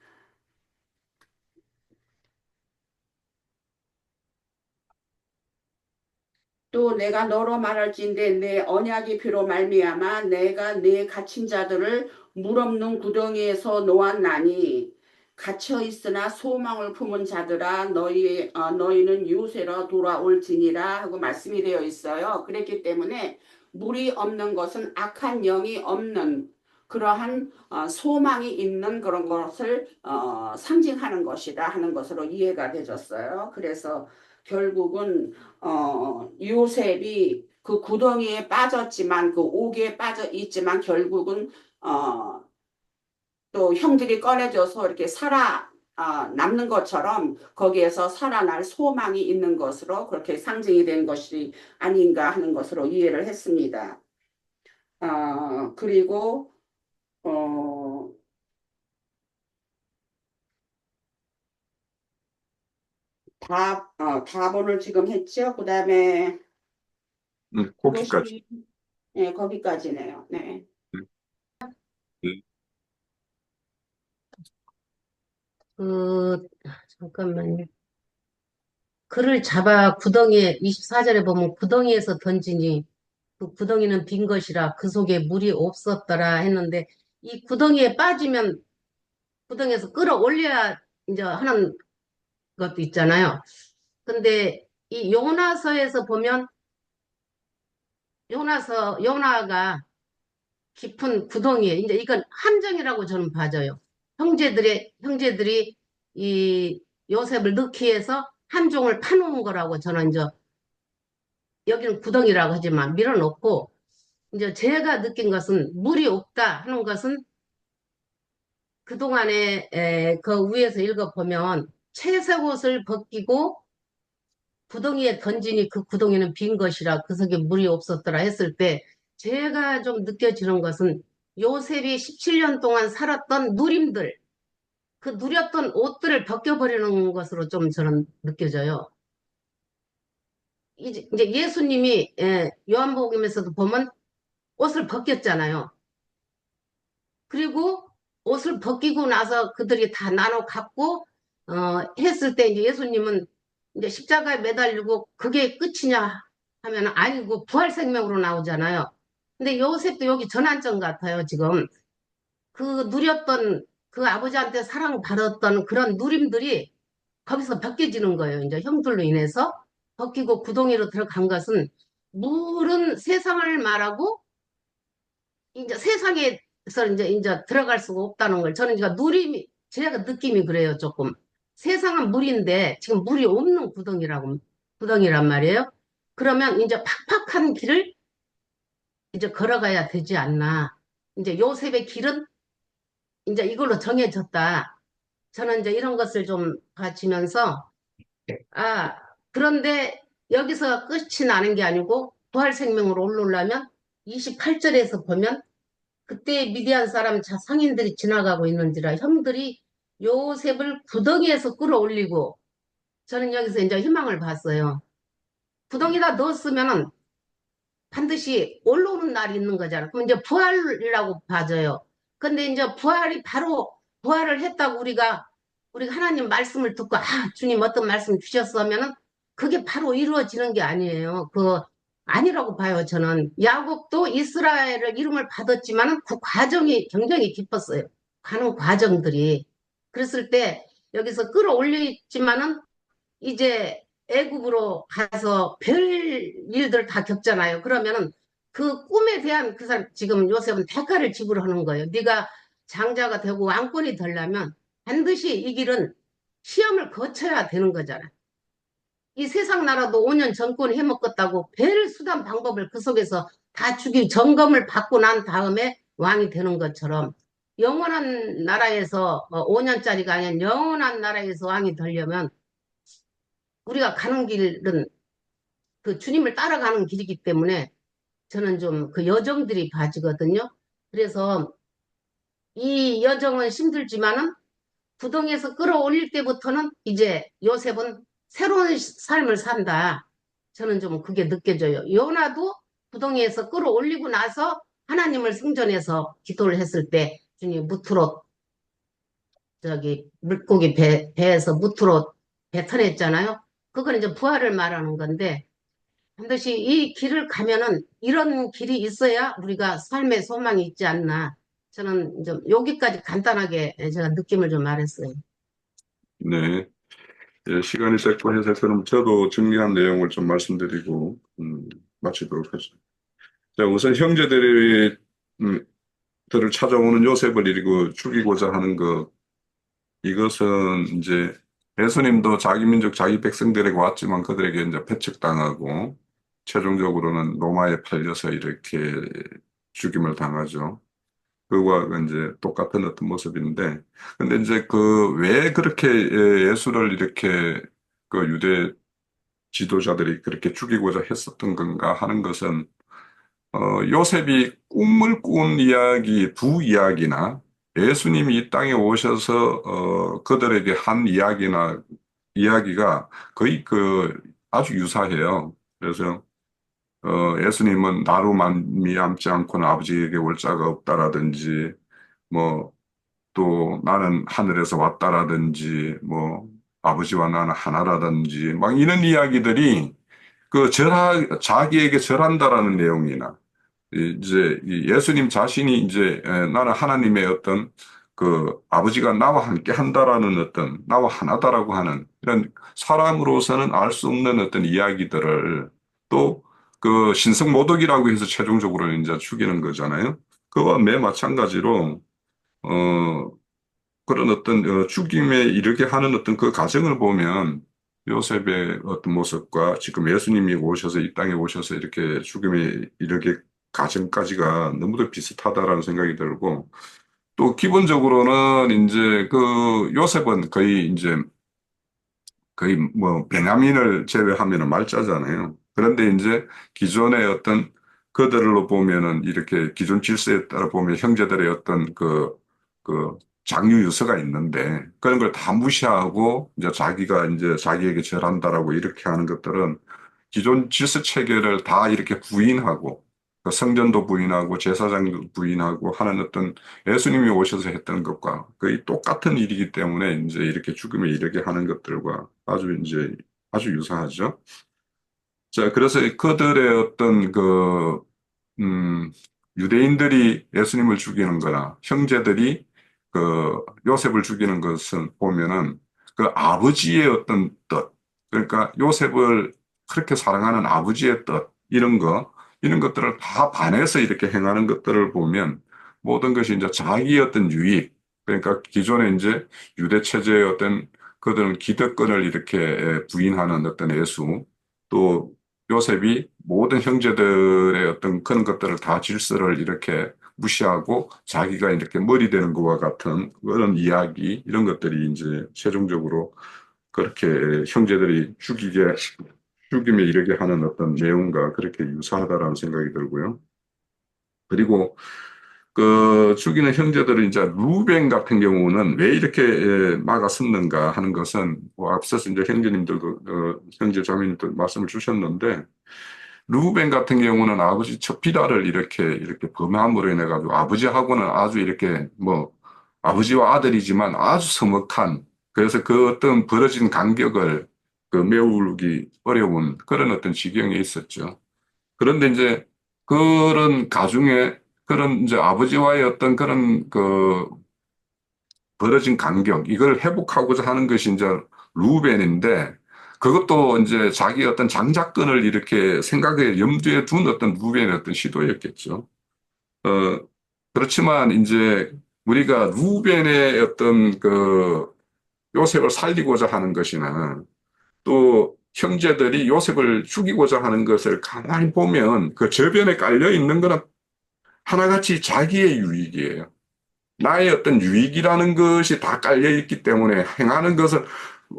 또 내가 너로 말할진대 내 언약의 피로 말미암아 내가 내 갇힌 자들을 물 없는 구덩이에서 놓았나니 갇혀 있으나 소망을 품은 자들아 너희는 요새로 돌아올지니라 하고 말씀이 되어 있어요. 그랬기 때문에 물이 없는 것은 악한 영이 없는 그러한 소망이 있는 그런 것을 상징하는 것이다 하는 것으로 이해가 되졌어요. 그래서 결국은 요셉이 그 구덩이에 빠졌지만 그 옥에 빠져 있지만 결국은 또 형들이 꺼내줘서 이렇게 남는 것처럼 거기에서 살아날 소망이 있는 것으로 그렇게 상징이 된 것이 아닌가 하는 것으로 이해를 했습니다. 그리고 어, 답을 지금 했죠. 그 다음에 거기까지. 네, 거기까지네요. 네. 네. 그, 잠깐만요. 그를 잡아 구덩이에, 24절에 보면 구덩이에서 던지니 그 구덩이는 빈 것이라 그 속에 물이 없었더라 했는데 이 구덩이에 빠지면 구덩이에서 끌어올려야 이제 하는 것도 있잖아요. 근데 이 요나서에서 보면 요나가 깊은 구덩이에 이제 이건 함정이라고 저는 봐져요. 형제들이 이 요셉을 넣기 위해서 함정을 파놓은 거라고 저는 이제 여기는 구덩이라고 하지만 밀어넣고 이제 제가 느낀 것은 물이 없다 하는 것은 그동안에 그 위에서 읽어보면 채색 옷을 벗기고 구덩이에 던지니 그 구덩이는 빈 것이라 그 속에 물이 없었더라 했을 때 제가 좀 느껴지는 것은 요셉이 17년 동안 살았던 누림들, 그 누렸던 옷들을 벗겨버리는 것으로 좀 저는 느껴져요. 이제 예수님이 요한복음에서도 보면 옷을 벗겼잖아요. 그리고 옷을 벗기고 나서 그들이 다 나눠 갖고 했을 때 이제 예수님은 이제 십자가에 매달리고 그게 끝이냐 하면 아니고 부활 생명으로 나오잖아요. 근데 요셉도 여기 전환점 같아요, 지금. 그 누렸던 그 아버지한테 사랑받았던 그런 누림들이 거기서 벗겨지는 거예요. 이제 형들로 인해서 벗기고 구덩이로 들어간 것은 물은 세상을 말하고 이제 세상에서 이제 들어갈 수가 없다는 걸 저는 이제 제가 느낌이 그래요, 조금. 세상은 물인데 지금 물이 없는 구덩이란 말이에요. 그러면 이제 팍팍한 길을 이제 걸어가야 되지 않나. 이제 요셉의 길은 이제 이걸로 정해졌다. 저는 이제 이런 것을 좀 봐지면서, 아, 그런데 여기서 끝이 나는 게 아니고 부활 생명으로 올라오려면 28절에서 보면 그때 미디안 사람 상인들이 지나가고 있는지라 형들이 요셉을 구덩이에서 끌어올리고 저는 여기서 이제 희망을 봤어요. 구덩이다 넣었으면은 반드시 올라오는 날이 있는 거잖아. 그럼 이제 부활이라고 봐져요. 근데 이제 부활을 했다고 우리가 하나님 말씀을 듣고 주님 어떤 말씀 주셨으면은 그게 바로 이루어지는 게 아니에요. 아니라고 봐요, 저는. 야곱도 이스라엘을 이름을 받았지만은 그 과정이 굉장히 깊었어요. 가는 과정들이. 그랬을 때 여기서 끌어올리지만은 이제 애국으로 가서 별 일들 다 겪잖아요. 그러면은 그 꿈에 대한 그 사람 지금 요셉은 대가를 지불하는 거예요. 네가 장자가 되고 왕권이 되려면 반드시 이 길은 시험을 거쳐야 되는 거잖아. 이 세상 나라도 5년 정권 해먹겠다고 별 수단 방법을 그 속에서 다 점검을 받고 난 다음에 왕이 되는 것처럼 영원한 나라에서 5년짜리가 아닌 영원한 나라에서 왕이 되려면 우리가 가는 길은 그 주님을 따라가는 길이기 때문에 저는 좀 그 여정들이 봐지거든요. 그래서 이 여정은 힘들지만은 구덩이에서 끌어올릴 때부터는 이제 요셉은 새로운 삶을 산다. 저는 좀 그게 느껴져요. 요나도 구덩이에서 끌어올리고 나서 하나님을 승전해서 기도를 했을 때 주님 무트로 물고기 배에서 무트로 뱉어냈잖아요. 그건 이제 부활을 말하는 건데 반드시 이 길을 가면은 이런 길이 있어야 우리가 삶의 소망이 있지 않나. 저는 좀 여기까지 간단하게 제가 느낌을 좀 말했어요. 네. 시간이 짧고 해서 그럼 저도 정리한 내용을 좀 말씀드리고 마치도록 하죠. 자, 우선 형제들이 들을 찾아오는 요셉을 이리고 죽이고자 하는 것, 이것은 이제 예수님도 자기 민족, 자기 백성들에게 왔지만 그들에게 이제 배척당하고 최종적으로는 로마에 팔려서 이렇게 죽임을 당하죠. 그와 이제 똑같은 어떤 모습인데, 근데 이제 왜 그렇게 예수를 이렇게 유대 지도자들이 그렇게 죽이고자 했었던 건가 하는 것은 요셉이 꿈을 꾼 이야기, 두 이야기나 예수님이 이 땅에 오셔서 그들에게 한 이야기가 거의 아주 유사해요. 그래서 예수님은 나로 말미암지 않고는 아버지에게 올 자가 없다라든지, 뭐 또 나는 하늘에서 왔다라든지, 뭐 아버지와 나는 하나라든지, 막 이런 이야기들이 자기에게 절한다라는 내용이나, 이제 이 예수님 자신이 이제 나는 하나님의 어떤 아버지가 나와 함께 한다라는 어떤 나와 하나다라고 하는 이런 사람으로서는 알 수 없는 어떤 이야기들을 또 신성모독이라고 해서 최종적으로 이제 죽이는 거잖아요. 그와 매 마찬가지로 어 그런 어떤 죽임에 이르게 하는 어떤 그 과정을 보면 요셉의 어떤 모습과 지금 예수님이 오셔서 이 땅에 오셔서 이렇게 죽임에 이르게 과정까지가 너무도 비슷하다라는 생각이 들고 또 기본적으로는 이제 요셉은 거의 뭐 베냐민을 제외하면은 말자잖아요. 그런데 이제 기존의 어떤 그들로 보면은 이렇게 기존 질서에 따라 보면 형제들의 어떤 그 장유 유서가 있는데 그런 걸 다 무시하고 이제 자기가 이제 자기에게 절한다라고 이렇게 하는 것들은 기존 질서 체계를 다 이렇게 부인하고 그 성전도 부인하고 제사장도 부인하고 하는 어떤 예수님이 오셔서 했던 것과 거의 똑같은 일이기 때문에 이제 이렇게 죽음에 이르게 하는 것들과 아주 유사하죠. 자, 그래서 그들의 어떤 음, 유대인들이 예수님을 죽이는 거나 형제들이 요셉을 죽이는 것은 보면은 아버지의 어떤 뜻, 그러니까 요셉을 그렇게 사랑하는 아버지의 뜻, 이런 것들을 다 반해서 이렇게 행하는 것들을 보면 모든 것이 이제 자기의 어떤 유익, 그러니까 기존에 이제 유대 체제의 어떤 그들은 기득권을 이렇게 부인하는 어떤 예수, 또 요셉이 모든 형제들의 어떤 그런 것들을 다 질서를 이렇게 무시하고 자기가 이렇게 머리 되는 것과 같은 그런 이야기, 이런 것들이 이제 최종적으로 그렇게 형제들이 죽임에 이르게 하는 어떤 내용과 그렇게 유사하다라는 생각이 들고요. 그리고 죽이는 형제들은 이제 루벤 같은 경우는 왜 이렇게 막아섰는가 하는 것은 뭐 앞서서 이제 형제님들도 형제 자매님들 말씀을 주셨는데 루벤 같은 경우는 아버지 첫 비달을 이렇게 범함으로 인해 가지고 아버지하고는 아주 이렇게 뭐 아버지와 아들이지만 아주 서먹한 그래서 그 어떤 벌어진 간격을 메우기 어려운 그런 어떤 지경에 있었죠. 그런데 이제 그런 가중에 그런 이제 아버지와의 어떤 그런 벌어진 간격, 이걸 회복하고자 하는 것이 이제 루벤인데 그것도 이제 자기 어떤 장자권을 이렇게 생각에 염두에 둔 어떤 루벤의 어떤 시도였겠죠. 어, 그렇지만 이제 우리가 루벤의 어떤 요셉을 살리고자 하는 것이나 또 형제들이 요셉을 죽이고자 하는 것을 가만히 보면 그 저변에 깔려 있는 거는 하나같이 자기의 유익이에요. 나의 어떤 유익이라는 것이 다 깔려 있기 때문에 행하는 것은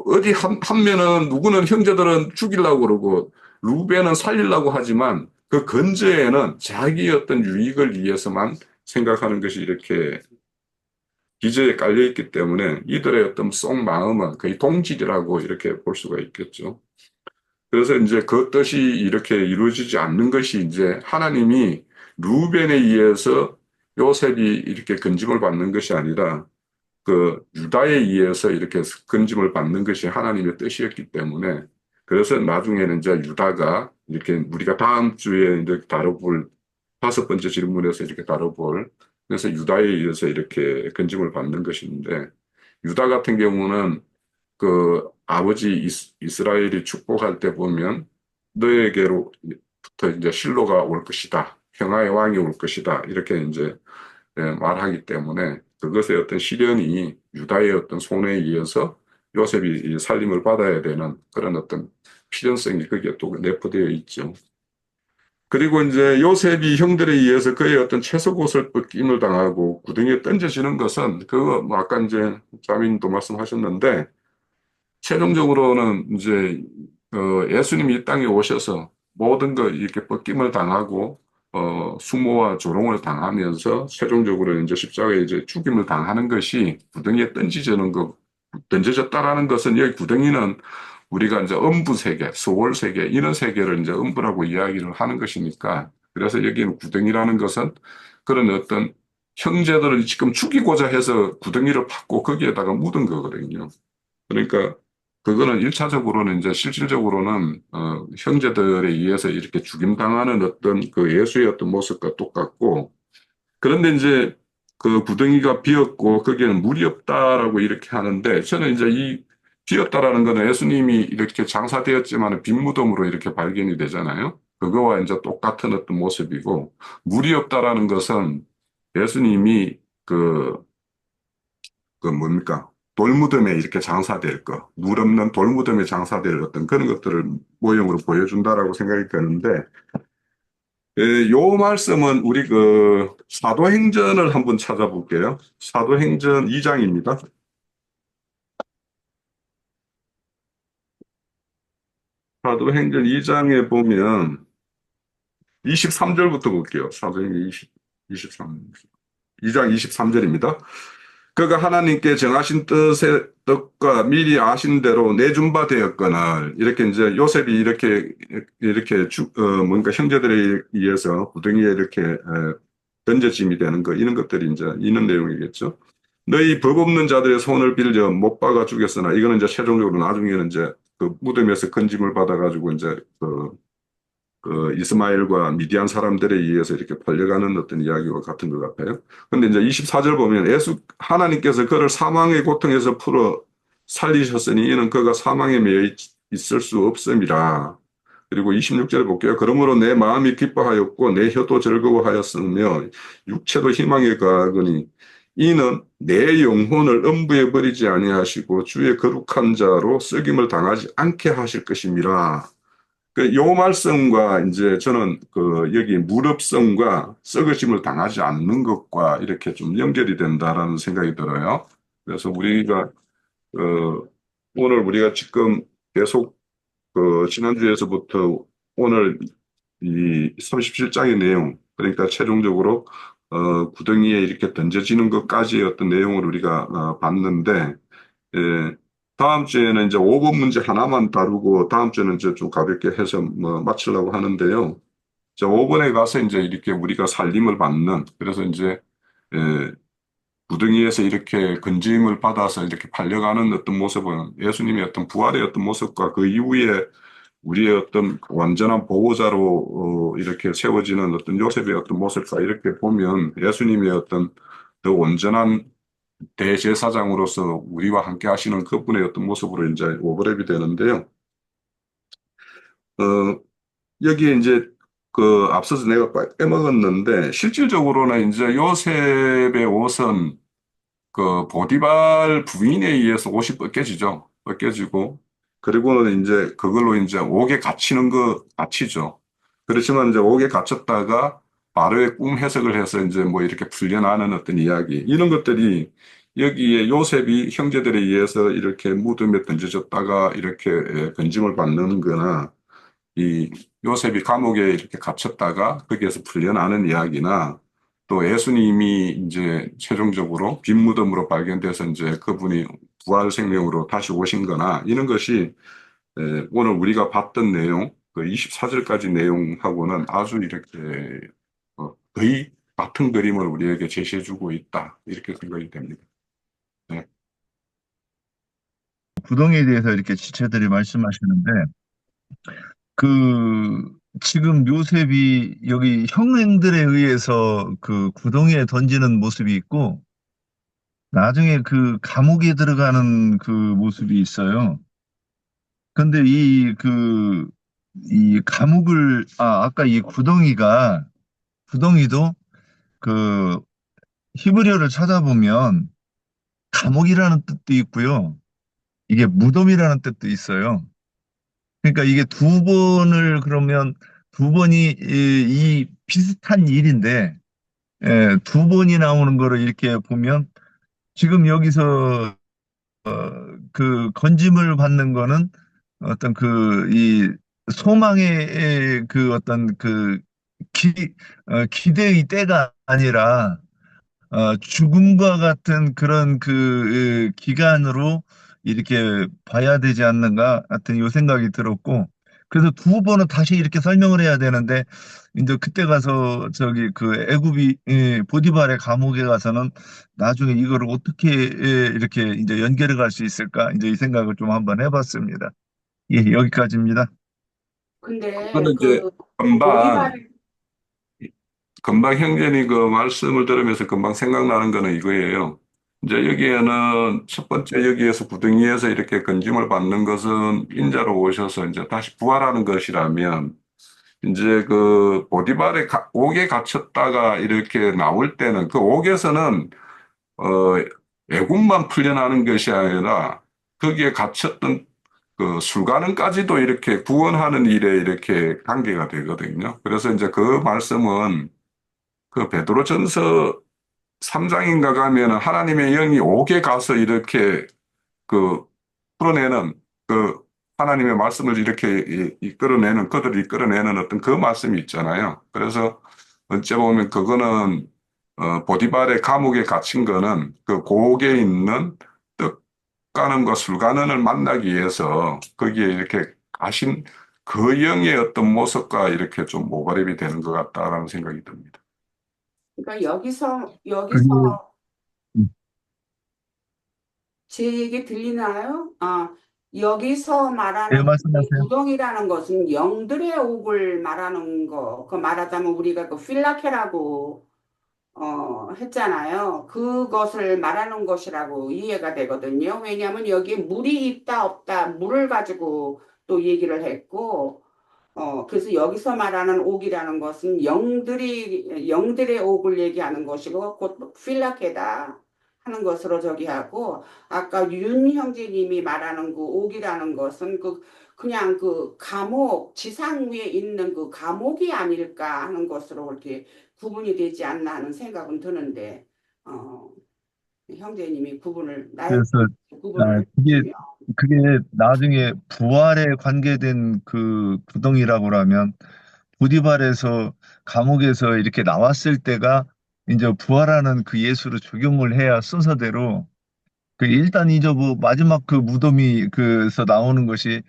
어디 한 면은 누구는 형제들은 죽이려고 그러고 루벤은 살리려고 하지만 그 근저에는 자기의 어떤 유익을 위해서만 생각하는 것이 이렇게 기저에 깔려 있기 때문에 이들의 어떤 속마음은 거의 동질이라고 이렇게 볼 수가 있겠죠. 그래서 이제 그 뜻이 이렇게 이루어지지 않는 것이 이제 하나님이 루벤에 의해서 요셉이 이렇게 건짐을 받는 것이 아니라 유다에 의해서 이렇게 건짐을 받는 것이 하나님의 뜻이었기 때문에 그래서 나중에는 이제 유다가 이렇게 우리가 다음 주에 이제 다뤄볼 다섯 번째 질문에서 이렇게 다뤄볼 그래서 유다에 의해서 이렇게 건짐을 받는 것인데 유다 같은 경우는 아버지 이스라엘이 축복할 때 보면 너에게로부터 이제 실로가 올 것이다. 평화의 왕이 올 것이다. 이렇게 이제 말하기 때문에 그것의 어떤 시련이 유다의 어떤 손에 의해서 요셉이 이 살림을 받아야 되는 그런 어떤 필연성이 거기에 또 내포되어 있죠. 그리고 이제 요셉이 형들에 의해서 그의 어떤 채석옷을 뺏김을 당하고 구덩이에 던져지는 것은 그거 뭐 아까 이제 자민도 말씀하셨는데 최종적으로는 이제 예수님이 이 땅에 오셔서 모든 거 이렇게 뺏김을 당하고 수모와 조롱을 당하면서 최종적으로 이제 십자가에 이제 죽임을 당하는 것이 구덩이에 던져졌다라는 것은 여기 구덩이는 우리가 이제 음부 세계, 소월 세계, 이런 세계를 이제 음부라고 이야기를 하는 것이니까 그래서 여기는 구덩이라는 것은 그런 어떤 형제들을 지금 죽이고자 해서 구덩이를 팠고 거기에다가 묻은 거거든요. 그러니까 그거는 일차적으로는 이제 실질적으로는 형제들에 의해서 이렇게 죽임당하는 어떤 그 예수의 어떤 모습과 똑같고 그런데 이제 그 구덩이가 비었고 거기에는 물이 없다라고 이렇게 하는데 저는 이제 이 비었다라는 거는 예수님이 이렇게 장사되었지만 빈 무덤으로 이렇게 발견이 되잖아요. 그거와 이제 똑같은 어떤 모습이고 물이 없다라는 것은 예수님이 그 뭡니까? 돌무덤에 이렇게 장사될 거, 물 없는 돌무덤에 장사될 어떤 그런 것들을 모형으로 보여준다라고 생각이 드는데, 요 말씀은 우리 그 사도행전을 한번 찾아볼게요. 사도행전 2장입니다. 사도행전 2장에 보면 23절부터 볼게요. 사도행전 23, 2장 23절입니다. 그가 하나님께 정하신 뜻과 미리 아신 대로 내준 바 되었거늘 이렇게 이제 요셉이 이렇게 뭔가 형제들에 의해서 구덩이에 이렇게 던져짐이 되는 거 이런 것들이 이제 있는 내용이겠죠. 너희 법 없는 자들의 손을 빌려 못 박아 죽였으나 이거는 이제 최종적으로 나중에는 이제 그 무덤에서 건짐을 받아가지고 이제 그 이스마엘과 미디안 사람들에 의해서 이렇게 팔려가는 어떤 이야기와 같은 것 같아요. 근데 이제 24절 보면 하나님께서 그를 사망의 고통에서 풀어 살리셨으니 이는 그가 사망에 매여 있을 수 없음이라. 그리고 26절 볼게요. 그러므로 내 마음이 기뻐하였고 내 혀도 즐거워하였으며 육체도 희망에 가거니 이는 내 영혼을 음부에 버리지 아니하시고 주의 거룩한 자로 쓰김을 당하지 않게 하실 것임이라. 요 말씀과 이제 저는 그 여기 무릎성과 썩어짐을 당하지 않는 것과 이렇게 좀 연결이 된다라는 생각이 들어요. 그래서 우리가 오늘 우리가 지금 계속 그 지난주에서부터 오늘 이 37장의 내용 그러니까 최종적으로 구덩이에 이렇게 던져지는 것까지의 어떤 내용을 우리가 봤는데 예, 다음 주에는 이제 5번 문제 하나만 다루고 다음 주에는 이제 좀 가볍게 해서 뭐 마치려고 하는데요. 자, 5번에 가서 이제 이렇게 우리가 살림을 받는 그래서 이제 예, 구덩이에서 이렇게 건짐을 받아서 이렇게 팔려가는 어떤 모습은 예수님의 어떤 부활의 어떤 모습과 그 이후에 우리의 어떤 완전한 보호자로 이렇게 세워지는 어떤 요셉의 어떤 모습과 이렇게 보면 예수님의 어떤 더 온전한 대제사장으로서 우리와 함께 하시는 그분의 어떤 모습으로 이제 오버랩이 되는데요. 어, 여기에 이제 그 앞서서 내가 빼먹었는데 실질적으로는 이제 요셉의 옷은 그 보디발 부인에 의해서 옷이 벗겨지죠. 벗겨지고 그리고는 이제 그걸로 이제 옥에 갇히는 거 갇히죠. 그렇지만 이제 옥에 갇혔다가 바로의 꿈 해석을 해서 이제 뭐 이렇게 풀려나는 어떤 이야기 이런 것들이 여기에 요셉이 형제들에 의해서 이렇게 무덤에 던져졌다가 이렇게 건짐을 받는 거나 이 요셉이 감옥에 이렇게 갇혔다가 거기에서 풀려나는 이야기나 또 예수님이 이제 최종적으로 빈 무덤으로 발견돼서 이제 그분이 부활 생명으로 다시 오신 거나 이런 것이 오늘 우리가 봤던 내용, 그 24절까지 내용하고는 아주 이렇게 거의 같은 그림을 우리에게 제시해주고 있다. 이렇게 생각이 됩니다. 네. 구덩이에 대해서 이렇게 지체들이 말씀하시는데 그 지금 요셉이 여기 형님들에 의해서 그 구덩이에 던지는 모습이 있고 나중에 그 감옥에 들어가는 그 모습이 있어요. 근데 이 감옥을 아까 이 구덩이도 그 히브리어를 찾아보면 감옥이라는 뜻도 있고요. 이게 무덤이라는 뜻도 있어요. 그러니까 이게 두 번을 그러면 두 번이 이 비슷한 일인데 두 번이 나오는 거를 이렇게 보면 지금 여기서 그 건짐을 받는 거는 어떤 그 이 소망의 그 어떤 그 기, 기대의 때가 아니라 죽음과 같은 그런 기간으로 이렇게 봐야 되지 않는가 하여튼 요 생각이 들었고 그래서 두 번은 다시 이렇게 설명을 해야 되는데 이제 그때 가서 저기 그 애굽이 보디발의 감옥에 가서는 나중에 이거를 어떻게 이렇게 이제 연결해 갈 수 있을까 이제 이 생각을 좀 한번 해봤습니다. 예, 여기까지입니다. 근데 그거는 이제 그 금방 보디발 금방 형제님 그 말씀을 들으면서 금방 생각나는 거는 이거예요. 이제 여기에는 첫 번째 여기에서 구덩이에서 이렇게 건짐을 받는 것은 인자로 오셔서 이제 다시 부활하는 것이라면 이제 그 보디발의 옥에 갇혔다가 이렇게 나올 때는 그 옥에서는 어 애굽만 풀려나는 것이 아니라 거기에 갇혔던 그 술가는까지도 이렇게 구원하는 일에 이렇게 관계가 되거든요. 그래서 이제 그 말씀은 그 베드로전서 3장인가 가면은 하나님의 영이 옥에 가서 이렇게 그 풀어내는 그 하나님의 말씀을 이렇게 이끌어내는 그들을 이끌어내는 어떤 그 말씀이 있잖아요. 그래서 어찌 보면 그거는 보디발의 감옥에 갇힌 거는 그 고옥에 있는 떡가는과 술가는을 만나기 위해서 거기에 이렇게 가신 그 영의 어떤 모습과 이렇게 좀 모발입이 되는 것 같다라는 생각이 듭니다. 그러니까 여기서 그게 음, 제 얘기 들리나요? 여기서 예, 말하는 말씀하세요. 구덩이라는 것은 영들의 옥을 말하는 거. 그 말하자면 우리가 그 필라케라고 했잖아요. 그것을 말하는 것이라고 이해가 되거든요. 왜냐하면 여기에 물이 있다 없다 물을 가지고 또 얘기를 했고 그래서 여기서 말하는 옥이라는 것은 영들의 옥을 얘기하는 것이고, 곧 필라케다 하는 것으로 저기 하고, 아까 윤 형제님이 말하는 그 옥이라는 것은 그냥 그 감옥, 지상 위에 있는 그 감옥이 아닐까 하는 것으로 이렇게 구분이 되지 않나 하는 생각은 드는데, 어, 형제님이 그래서 구분을 그게 해주시면. 나중에 부활에 관계된 그 구덩이라고 하면 보디발에서 감옥에서 이렇게 나왔을 때가 이제 부활하는 그 예수로 적용을 해야 순서대로 그 일단 이제 뭐 마지막 그 무덤이 그서 나오는 것이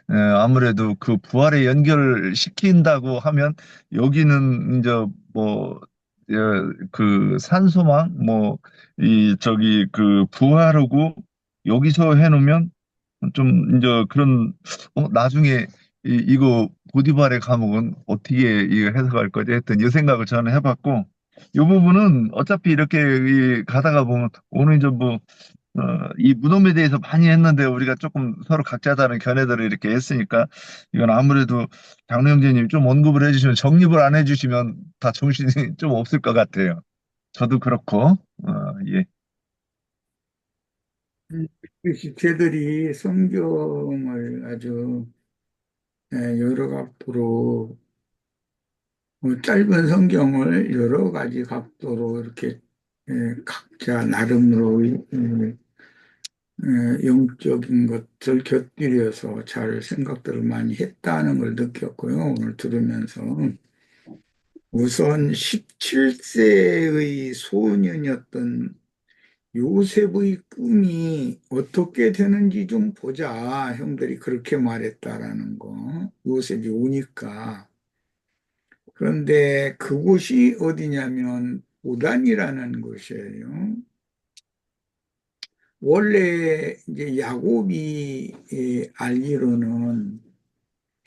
아무래도 그 부활에 연결시킨다고 하면 여기는 이제 뭐 그 산소망 뭐 이 저기 그 부활하고 여기서 해놓으면 좀 이제 그런 나중에 이거 보디발의 감옥은 어떻게 이거 해석할 거지 했던 이 생각을 저는 해봤고 이 부분은 어차피 이렇게 가다가 보면 오늘 이제 뭐 이 무덤에 대해서 많이 했는데 우리가 조금 서로 각자 다른 견해들을 이렇게 했으니까 이건 아무래도 장로 형제님 좀 언급을 해주시면 정립을 안 해주시면 다 정신이 좀 없을 것 같아요. 저도 그렇고 예. 그렇게 쟤들이 성경을 아주 여러 각도로 짧은 성경을 여러 가지 각도로 이렇게 각자 나름으로 영적인 것을 곁들여서 잘 생각들을 많이 했다는 걸 느꼈고요. 오늘 들으면서 우선 17세의 소년이었던 요셉의 꿈이 어떻게 되는지 좀 보자. 형들이 그렇게 말했다라는 거. 요셉이 오니까. 그런데 그곳이 어디냐면 도단이라는 곳이에요. 원래 이제 야곱이 알기로는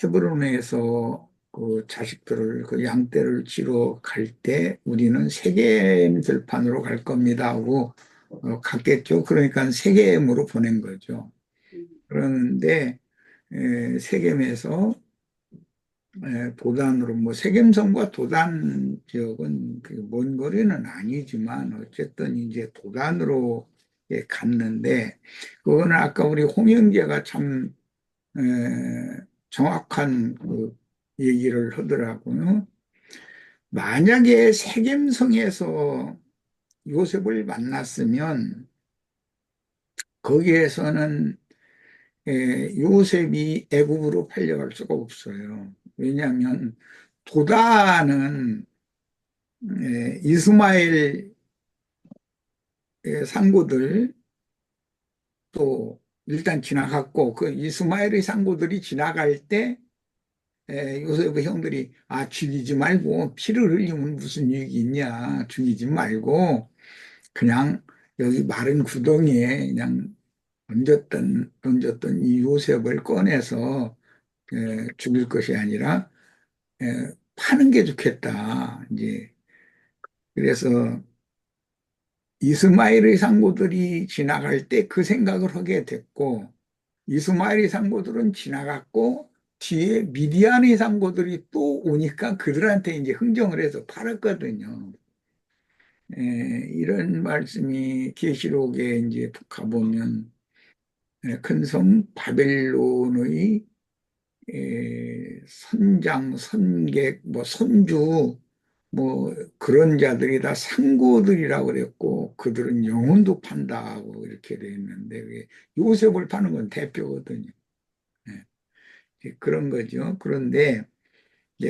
헤브론에서 그 자식들을 그 양떼를 치러 갈 때 우리는 세겜 들판으로 갈 겁니다 하고 갔겠죠. 그러니까 세겜으로 보낸 거죠. 그런데 세겜에서 도단으로 뭐 세겜성과 도단 지역은 그먼 거리는 아니지만 어쨌든 이제 도단으로 갔는데 그거는 아까 우리 홍영재가 참 에, 정확한 그 얘기를 하더라고요. 만약에 세겜성에서 요셉을 만났으면 거기에서는 요셉이 애굽으로 팔려갈 수가 없어요. 왜냐하면 도다는 이스마엘 상고들 또 일단 지나갔고 그 이스마엘의 상고들이 지나갈 때 요셉의 형들이 죽이지 말고 피를 흘리면 무슨 유익이 있냐 죽이지 말고 그냥 여기 마른 구덩이에 그냥 던졌던 이 요셉을 꺼내서 죽일 것이 아니라 파는 게 좋겠다 이제 그래서 이스마엘의 상고들이 지나갈 때 그 생각을 하게 됐고 이스마엘의 상고들은 지나갔고 뒤에 미디안의 상고들이 또 오니까 그들한테 이제 흥정을 해서 팔았거든요. 이런 말씀이 계시록에 이제 가보면 큰 성 바벨론의 선장, 선객, 뭐 선주 뭐 그런 자들이 다 상고들이라고 그랬고 그들은 영혼도 판다고 이렇게 돼 있는데 그게 요셉을 파는 건 대표거든요. 그런 거죠. 그런데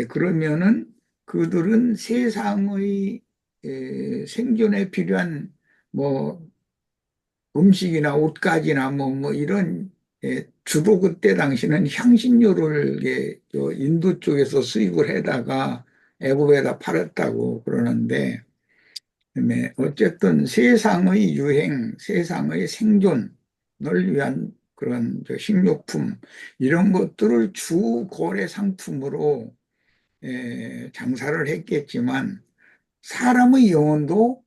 그러면은 그들은 세상의 생존에 필요한 뭐 음식이나 옷가지나 뭐 이런 주로 그때 당시는 향신료를 저 인도 쪽에서 수입을 해다가 애굽에다 팔았다고 그러는데 그다음에 어쨌든 세상의 유행, 세상의 생존을 위한 그런 저 식료품 이런 것들을 주 거래 상품으로 장사를 했겠지만 사람의 영혼도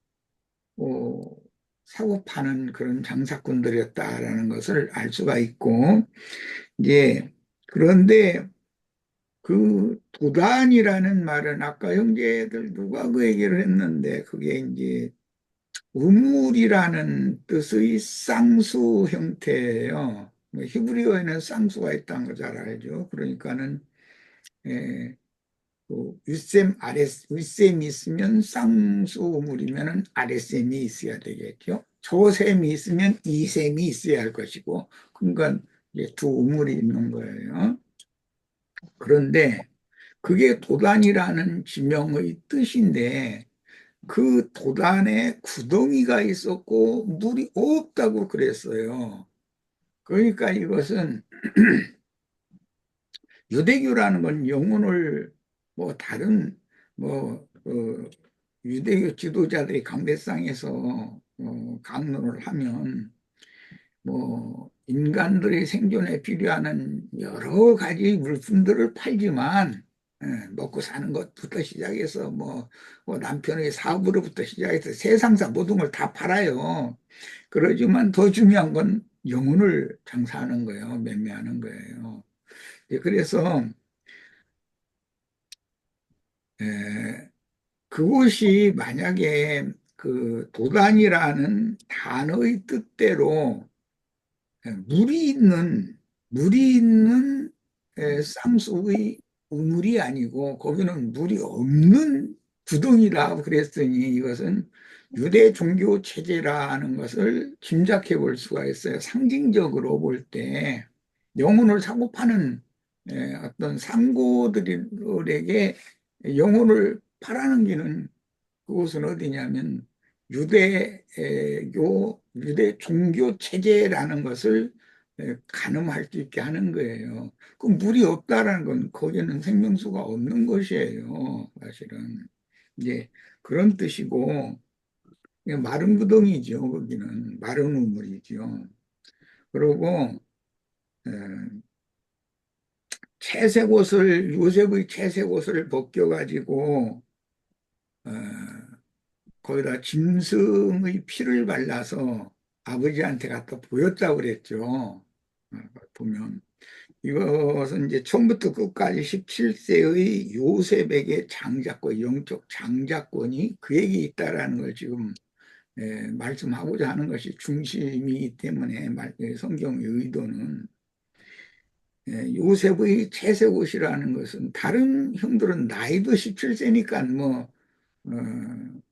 어, 사고 파는 그런 장사꾼들이었다라는 것을 알 수가 있고 이제 그런데 그 도단이라는 말은 아까 형제들 누가 그 얘기를 했는데 그게 이제 우물이라는 뜻의 쌍수 형태예요. 뭐 히브리어에는 쌍수가 있다는 거 잘 알죠. 그러니까는 그 윗셈이 있으면 쌍수우물이면 아랫셈이 있어야 되겠죠. 조셈이 있으면 이셈이 있어야 할 것이고, 그러니까 이제 두 우물이 있는 거예요. 그런데 그게 도단이라는 지명의 뜻인데, 그 도단에 구덩이가 있었고 물이 없다고 그랬어요. 그러니까 이것은 유대교라는 건 영혼을 뭐 다른 유대교 지도자들이 강대상에서 강론을 하면 뭐 인간들의 생존에 필요한 여러 가지 물품들을 팔지만 먹고 사는 것부터 시작해서 뭐 남편의 사업으로부터 시작해서 세상사 모든 걸 다 팔아요. 그러지만 더 중요한 건 영혼을 장사하는 거예요. 매매하는 거예요. 그래서 에, 그것이 만약에 그 도단이라는 단어의 뜻대로 물이 있는 쌍속의 우물이 아니고 거기는 물이 없는 구덩이다 그랬더니 이것은 유대 종교 체제라는 것을 짐작해 볼 수가 있어요. 상징적으로 볼 때 영혼을 사고 파는 어떤 상고들에게 영혼을 팔아는 기는 그곳은 어디냐면 유대 종교 체제라는 것을 가늠할 수 있게 하는 거예요. 그 물이 없다라는 건 거기는 생명수가 없는 것이에요. 사실은 이제 그런 뜻이고 마른 구덩이죠. 거기는 마른 우물이죠. 그리고 에, 채색 옷을 요셉의 채색 옷을 벗겨가지고 어, 거기다 짐승의 피를 발라서 아버지한테 갖다 보였다고 그랬죠. 보면 이것은 이제 처음부터 끝까지 17세의 요셉에게 장자권, 영적 장자권이 그에게 있다라는 걸 지금 말씀하고자 하는 것이 중심이기 때문에 성경의 의도는 요셉의 채색옷이라는 것은 다른 형들은 나이도 17세니까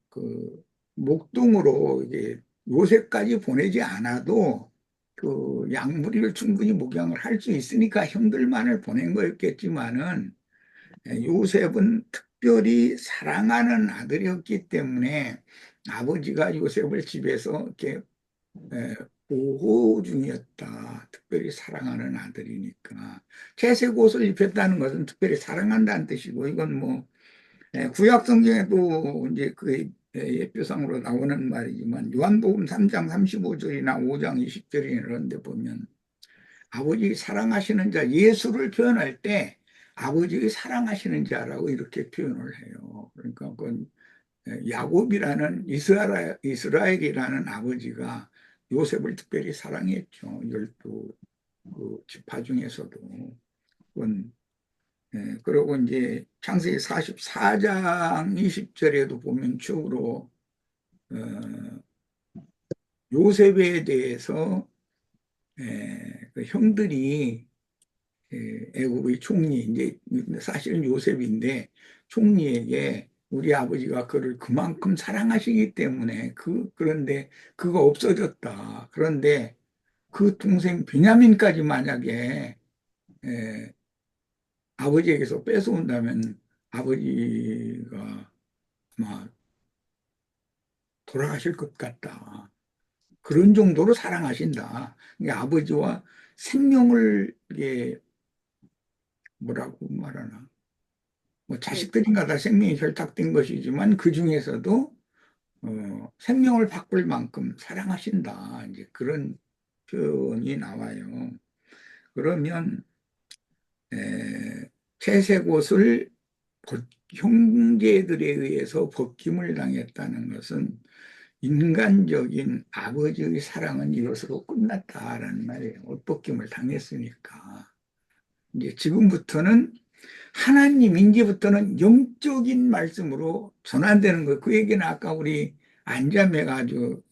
그 목동으로 이게 요새까지 보내지 않아도 그 약물이를 충분히 목양을 할 수 있으니까 형들만을 보낸 거였겠지만은 요셉은 특별히 사랑하는 아들이었기 때문에 아버지가 요셉을 집에서 이렇게 보호 중이었다. 특별히 사랑하는 아들이니까. 채색 옷을 입혔다는 것은 특별히 사랑한다는 뜻이고, 이건 뭐 구약 성경에도 이제 그 예표상으로 나오는 말이지만 요한복음 3장 35절이나 5장 20절이나 이런 데 보면 아버지 사랑하시는 자, 예수를 표현할 때 아버지의 사랑하시는 자라고 이렇게 표현을 해요. 그러니까 그건 야곱이라는 이스라엘이라는 아버지가 요셉을 특별히 사랑했죠. 12 그 지파 중에서도. 그건 그리고 이제 창세기 44장 20절에도 보면 주로 요셉에 대해서 그 형들이 애국의 총리 이제 사실은 요셉인데 총리에게 우리 아버지가 그를 그만큼 사랑하시기 때문에 그런데 그가 없어졌다. 그런데 그 동생 베냐민까지 만약에 에, 아버지에게서 뺏어온다면 아버지가 아마 돌아가실 것 같다. 그런 정도로 사랑하신다. 그러니까 아버지와 생명을 이게 뭐라고 말하나? 뭐 자식들인가 다 생명이 결탁된 것이지만 그 중에서도 생명을 바꿀 만큼 사랑하신다. 이제 그런 표현이 나와요. 그러면 채색 옷을 형제들에 의해서 벗김을 당했다는 것은 인간적인 아버지의 사랑은 이것으로 끝났다라는 말이에요. 옷벗김을 당했으니까. 이제 지금부터는 하나님, 이제부터는 영적인 말씀으로 전환되는 거예요. 그 얘기는 아까 우리 안자매가 아주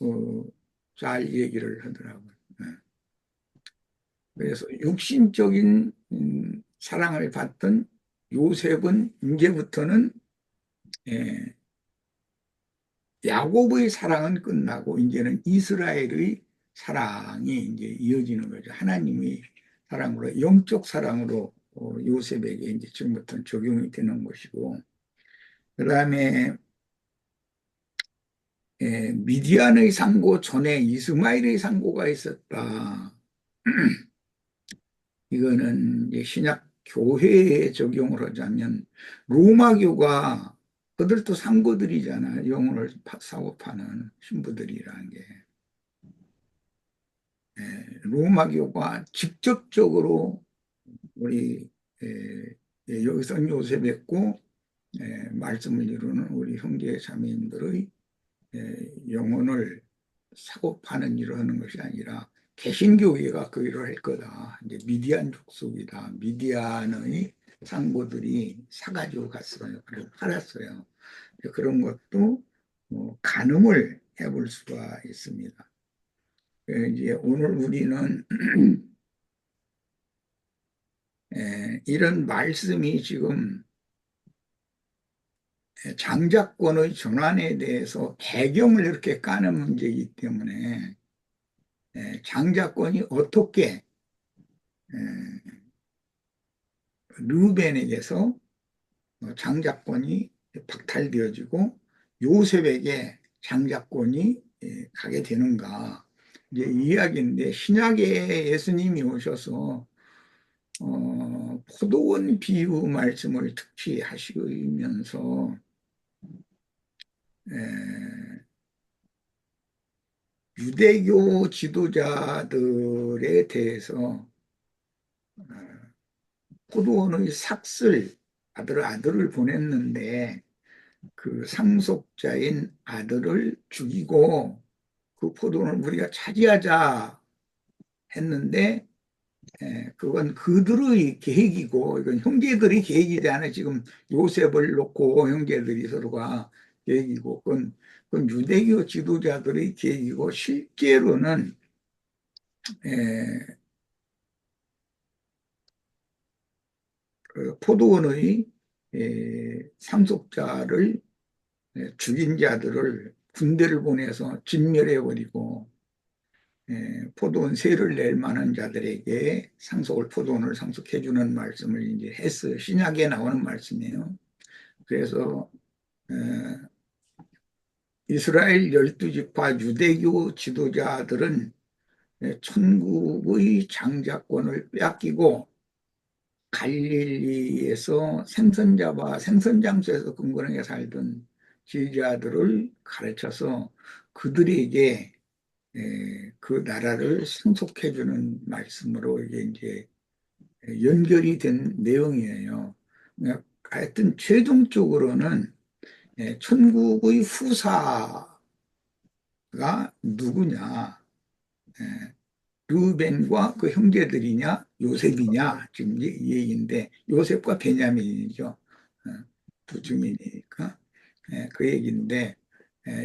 잘 얘기를 하더라고요. 네. 그래서 육신적인 사랑을 받던 요셉은 이제부터는 예, 야곱의 사랑은 끝나고 이제는 이스라엘의 사랑이 이제 이어지는 거죠. 하나님의 사랑으로 영적 사랑으로 요셉에게 이제 지금부터는 적용이 되는 것이고 그다음에 미디안의 상고 전에 이스마엘의 상고가 있었다. 이거는 이제 신약 교회에 적용을 하자면 로마교가 그들도 상고들이잖아요. 영혼을 사고 파는 신부들이라는 게. 로마교가 직접적으로 우리 여기서 요셉했고 말씀을 이루는 우리 형제 자매님들의 영혼을 사고 파는 일을 하는 것이 아니라 개신교회가 그 일을 할 거다. 이제 미디안 족속이다. 미디안의 상고들이 사가지고 갔어요. 그래서 팔았어요. 그런 것도 가늠을 해볼 수가 있습니다. 이제 오늘 우리는 이런 말씀이 지금 장자권의 전환에 대해서 배경을 이렇게 까는 문제이기 때문에 장자권이 어떻게 르벤에게서 장자권이 박탈되어지고 요셉에게 장자권이 가게 되는가 이제 이야기인데 신약에 예수님이 오셔서 포도원 비유 말씀을 특히 하시면서 유대교 지도자들에 대해서 포도원의 삭슬 아들을 보냈는데 그 상속자인 아들을 죽이고 그 포도원을 우리가 차지하자 했는데 그건 그들의 계획이고 이건 형제들의 계획이지 않아 지금 요셉을 놓고 형제들이 서로가 계획이고 그건 유대교 지도자들의 계획이고 실제로는 그 포도원의 상속자를 죽인 자들을 군대를 보내서 진멸해버리고 포도원 세를 낼 만한 자들에게 포도원을 상속해주는 말씀을 이제 했어요. 신약에 나오는 말씀이에요. 그래서 이스라엘 12지파 유대교 지도자들은 천국의 장자권을 빼앗기고 갈릴리에서 생선장소에서 근근하게 살던 지휘자들을 가르쳐서 그들에게 그 나라를 상속해주는 말씀으로 이게 이제 연결이 된 내용이에요. 그러니까 하여튼 최종적으로는 천국의 후사가 누구냐? 르벤과 그 형제들이냐, 요셉이냐, 지금 이 얘기인데, 요셉과 베냐민이죠. 두 증인이니까. 그 얘기인데,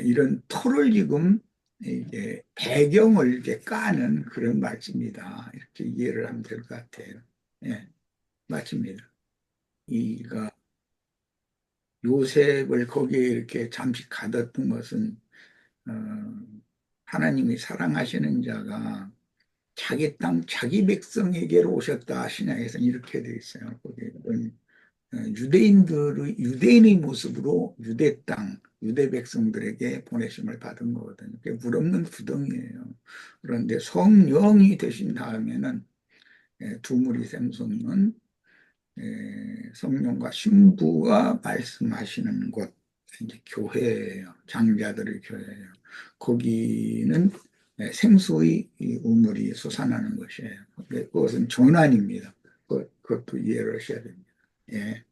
이런 토를 지금 이제 배경을 이제 까는 그런 말씀이다. 이렇게 이해를 하면 될 것 같아요. 예, 맞습니다. 이가 요셉을 거기에 이렇게 잠시 가뒀던 것은, 하나님이 사랑하시는 자가 자기 땅, 자기 백성에게로 오셨다. 신약에서는 이렇게 되어 있어요. 거기는 유대인의 모습으로 유대 땅, 유대 백성들에게 보내심을 받은 거거든요. 그게 물 없는 구덩이에요. 그런데 성령이 되신 다음에는 두무리 샘솟는 성령과 신부가 말씀하시는 곳, 이제 교회예요. 장자들의 교회예요. 거기는 생수의 이 우물이 솟아나는 것이에요. 그것은 전환입니다. 그것도 이해를 하셔야 됩니다. 예.